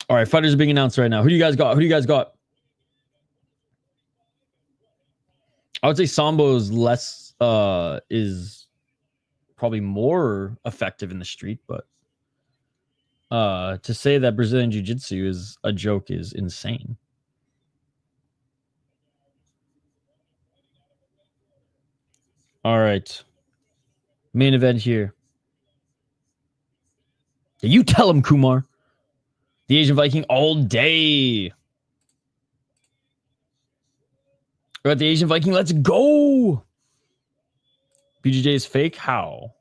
All right, fighters are being announced right now. Who do you guys got? I would say Sambo is less, is probably more effective in the street, but to say that Brazilian Jiu-Jitsu is a joke is insane. All right. Main event here. You tell him, Kumar. The Asian Viking all day. We're at the Asian Viking. Let's go. BJJ is fake. How?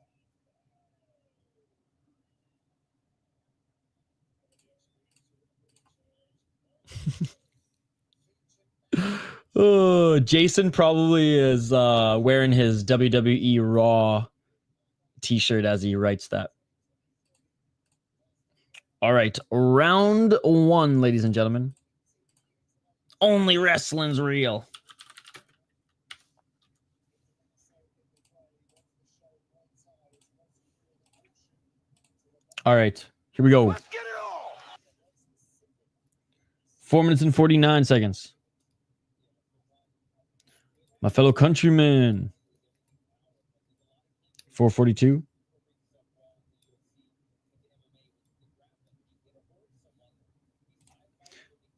Oh, Jason probably is wearing his WWE Raw t-shirt as he writes that. All right, round 1, ladies and gentlemen. Only wrestling's real. All right, here we go.
Let's get it all.
4 minutes and 49 seconds. My fellow countrymen. 4:42.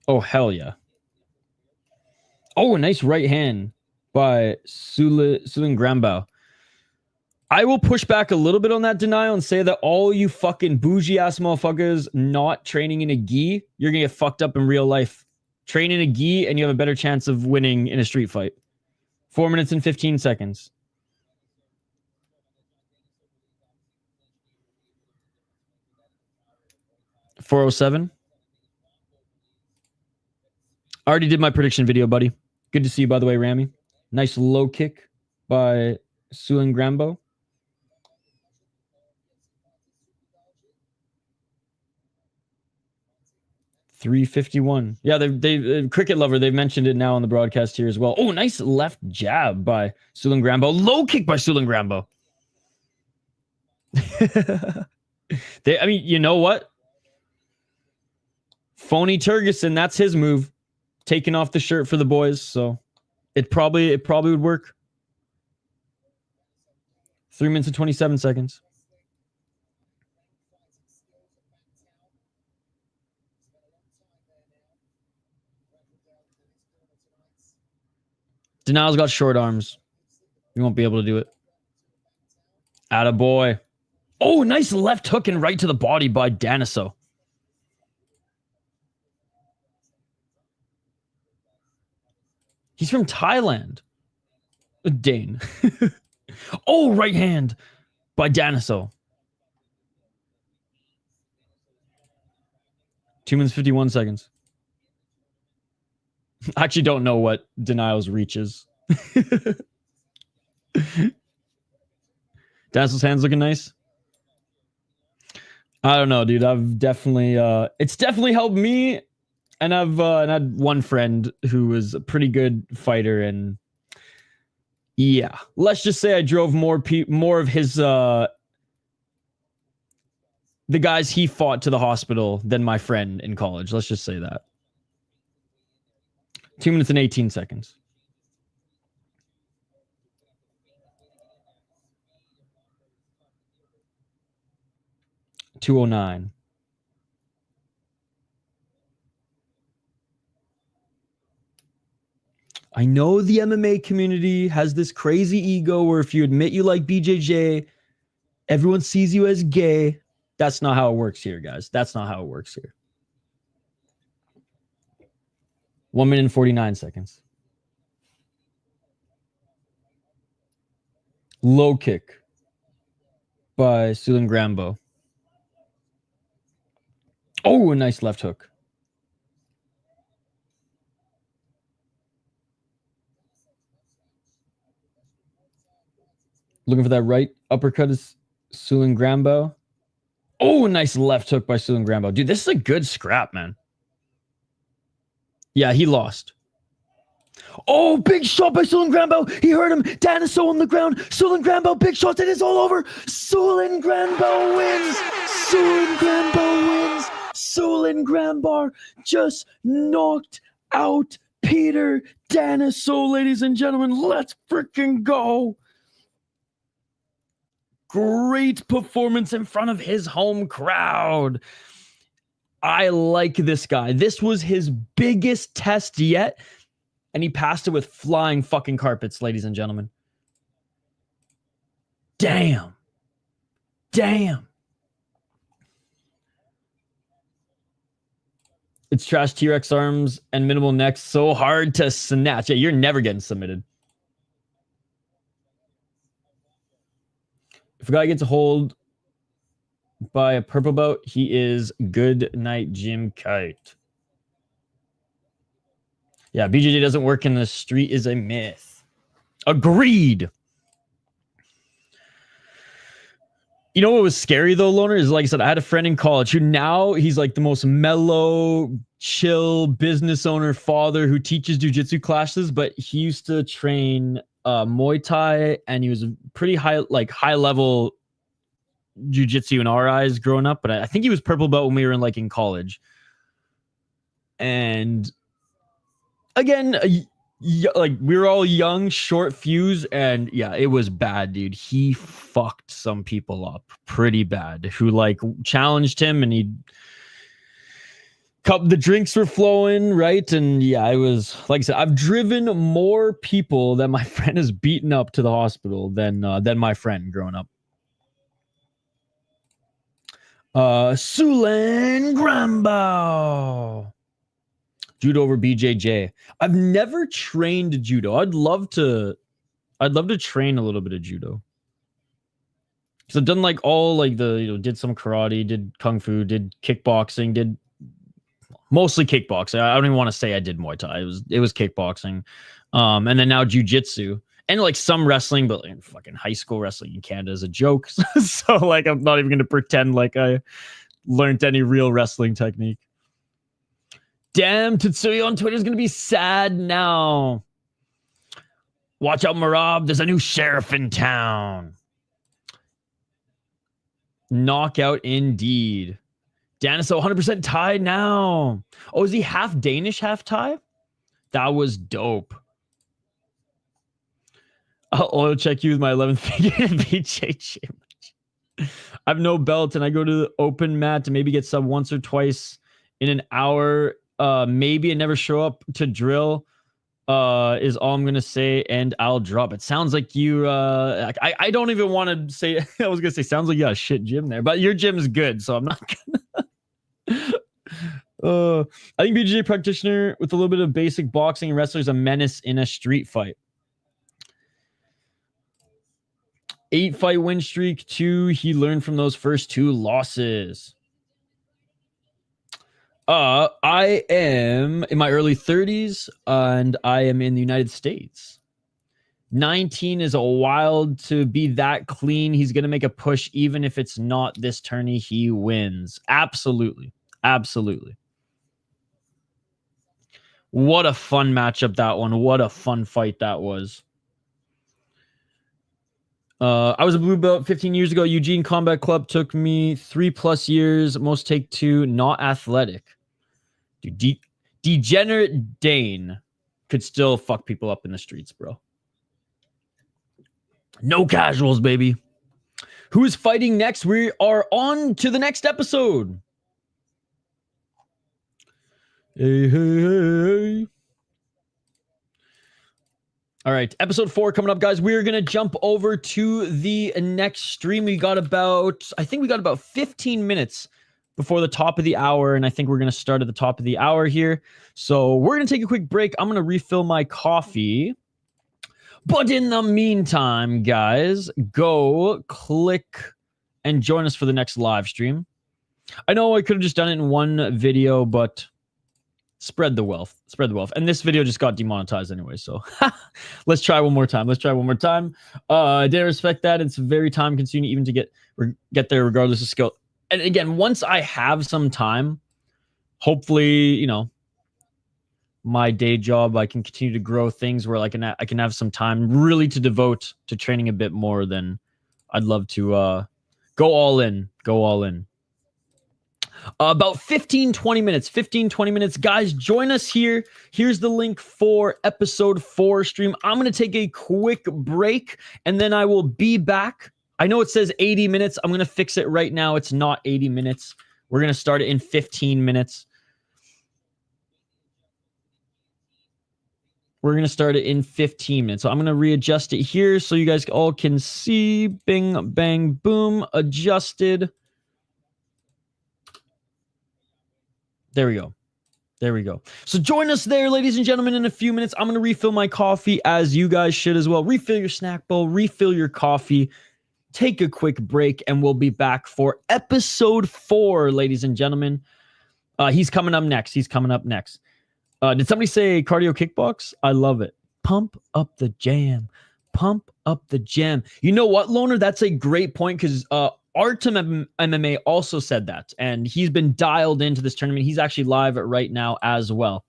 Oh, hell yeah. Oh, a nice right hand by Sulangrangbo. I will push back a little bit on that denial and say that all you fucking bougie ass motherfuckers not training in a gi, you're gonna get fucked up in real life. Train in a gi and you have a better chance of winning in a street fight. 4 minutes and 15 seconds. .407. I already did my prediction video, buddy. Good to see you, by the way, Rami. Nice low kick by Sulangrangbo. .351. Yeah, they cricket lover. They've mentioned it now on the broadcast here as well. Oh, nice left jab by Sulangrangbo. Low kick by Sulangrangbo. I mean, you know what? Phony Turgeson, that's his move. Taking off the shirt for the boys, so it probably would work. 3 minutes and 27 seconds. Denial's got short arms. You won't be able to do it. Attaboy. Oh, nice left hook and right to the body by Danesoe. He's from Thailand. A Dane. Oh, right hand by Danesoe. 2 minutes, 51 seconds. I actually don't know what Denial's reach is. Danesoe's hand's looking nice. I don't know, dude. I've definitely... it's definitely helped me. And I've had one friend who was a pretty good fighter, and yeah, let's just say I drove more of his the guys he fought to the hospital than my friend in college. Let's just say that. 2 minutes and 18 seconds. .209. I know the MMA community has this crazy ego where if you admit you like BJJ, everyone sees you as gay. That's not how it works here, guys. That's not how it works here. 1 minute and 49 seconds. Low kick by Sulangrangbo. Oh, a nice left hook. Looking for that right uppercut is Sulangrangbo. Oh, a nice left hook by Sulangrangbo. Dude, this is a good scrap, man. Yeah, he lost. Oh, big shot by Sulangrangbo. He hurt him. Danesoe on the ground. Sulangrangbo, big shot. It is all over. Sulangrangbo wins. Sulangrangbo wins. Sulangrangbo just knocked out Peter Danesoe, ladies and gentlemen. Let's freaking go. Great performance in front of his home crowd. I like this guy. This was his biggest test yet, and he passed it with flying fucking carpets, ladies and gentlemen. Damn. Damn. It's trash T-Rex arms and minimal necks. So hard to snatch. Yeah, you're never getting submitted. If a guy gets a hold by a purple belt, he is good night, Jim Kite. Yeah, BJJ doesn't work in the street is a myth. Agreed. You know what was scary though, Loner, is like I said, I had a friend in college who now he's like the most mellow, chill business owner father who teaches jiu-jitsu classes, but he used to train Muay Thai, and he was a pretty high level jiu-jitsu in our eyes growing up, but I think he was purple belt when we were in college. And again, we were all young, short fuse, and yeah, it was bad, dude. He fucked some people up pretty bad who challenged him, and the drinks were flowing, right? And yeah, it was, like I said, I've driven more people that my friend has beaten up to the hospital than my friend growing up. Sulangrangbo. Judo over BJJ. I've never trained judo. I'd love to train a little bit of judo. So I've done like all like did some karate, did kung fu, did kickboxing, did mostly kickboxing. I don't even want to say I did Muay Thai. It was kickboxing. And then now jiu-jitsu. And like some wrestling, but like fucking high school wrestling in Canada is a joke. So like I'm not even gonna pretend like I learned any real wrestling technique. Damn, Tetsuya on Twitter is gonna be sad now. Watch out, Marab. There's a new sheriff in town. Knockout indeed. Danesoe 100% Thai now. Oh, is he half Danish, half Thai? That was dope. I'll oil check you with my 11th figure BJJ. I have no belt and I go to the open mat to maybe get sub once or twice in an hour. Maybe and never show up to drill is all I'm gonna say, and I'll drop. It sounds like you I don't even want to say I was gonna say sounds like you got a shit gym there, but your gym's good, so I'm not gonna I think BJJ practitioner with a little bit of basic boxing and wrestler is a menace in a street fight. 8-fight win streak. 2, he learned from those first 2 losses. I am in my early 30s and I am in the United States. 19 is a wild to be that clean. He's going to make a push even if it's not this tourney. He wins. Absolutely. Absolutely. What a fun matchup that one. What a fun fight that was. I was a blue belt 15 years ago. Eugene Combat Club took me 3+ years. Most take 2. Not athletic. Dude, degenerate Dane could still fuck people up in the streets, bro. No casuals, baby. Who is fighting next? We are on to the next episode. Hey, hey, hey. All right, episode 4 coming up, guys. We're gonna jump over to the next stream. I think we got about 15 minutes before the top of the hour, and I think we're gonna start at the top of the hour here. So we're gonna take a quick break. I'm gonna refill my coffee. But in the meantime, guys, go click and join us for the next live stream. I know I could have just done it in one video, but spread the wealth. Spread the wealth. And this video just got demonetized anyway, so let's try one more time. I didn't respect that. It's very time consuming even to get there regardless of skill. And again, once I have some time, hopefully, my day job, I can continue to grow things where I can have some time really to devote to training a bit more. Than I'd love to go all in. About 15-20 minutes. Guys, join us here. Here's the link for episode 4 stream. I'm going to take a quick break and then I will be back. I know it says 80 minutes. I'm going to fix it right now. It's not 80 minutes. We're going to start it in 15 minutes. So I'm going to readjust it here so you guys all can see. Bing, bang, boom. Adjusted. There we go. So join us there, ladies and gentlemen, in a few minutes. I'm going to refill my coffee, as you guys should as well. Refill your snack bowl, refill your coffee, take a quick break, and we'll be back for episode 4, ladies and gentlemen. He's coming up next. Did somebody say cardio kickbox? I love it. Pump up the jam. You know what, Loner? That's a great point because Artem MMA also said that, and he's been dialed into this tournament. He's actually live right now as well.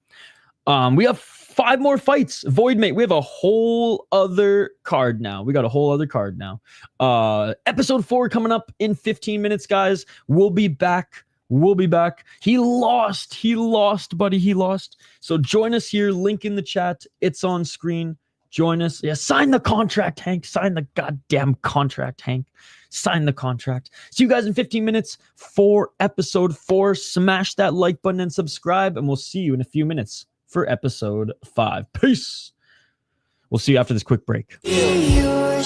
We have 5 more fights. Voidmate, we have a whole other card now. Episode 4 coming up in 15 minutes, guys. We'll be back. He lost, buddy. He lost. So join us here. Link in the chat. It's on screen. Join us. Yeah, sign the contract, Hank. Sign the goddamn contract, Hank. sign the contract. See you guys in 15 minutes for episode 4. Smash that like button and subscribe, and we'll see you in a few minutes for episode 5. Peace. We'll see you after this quick break.
Yeah.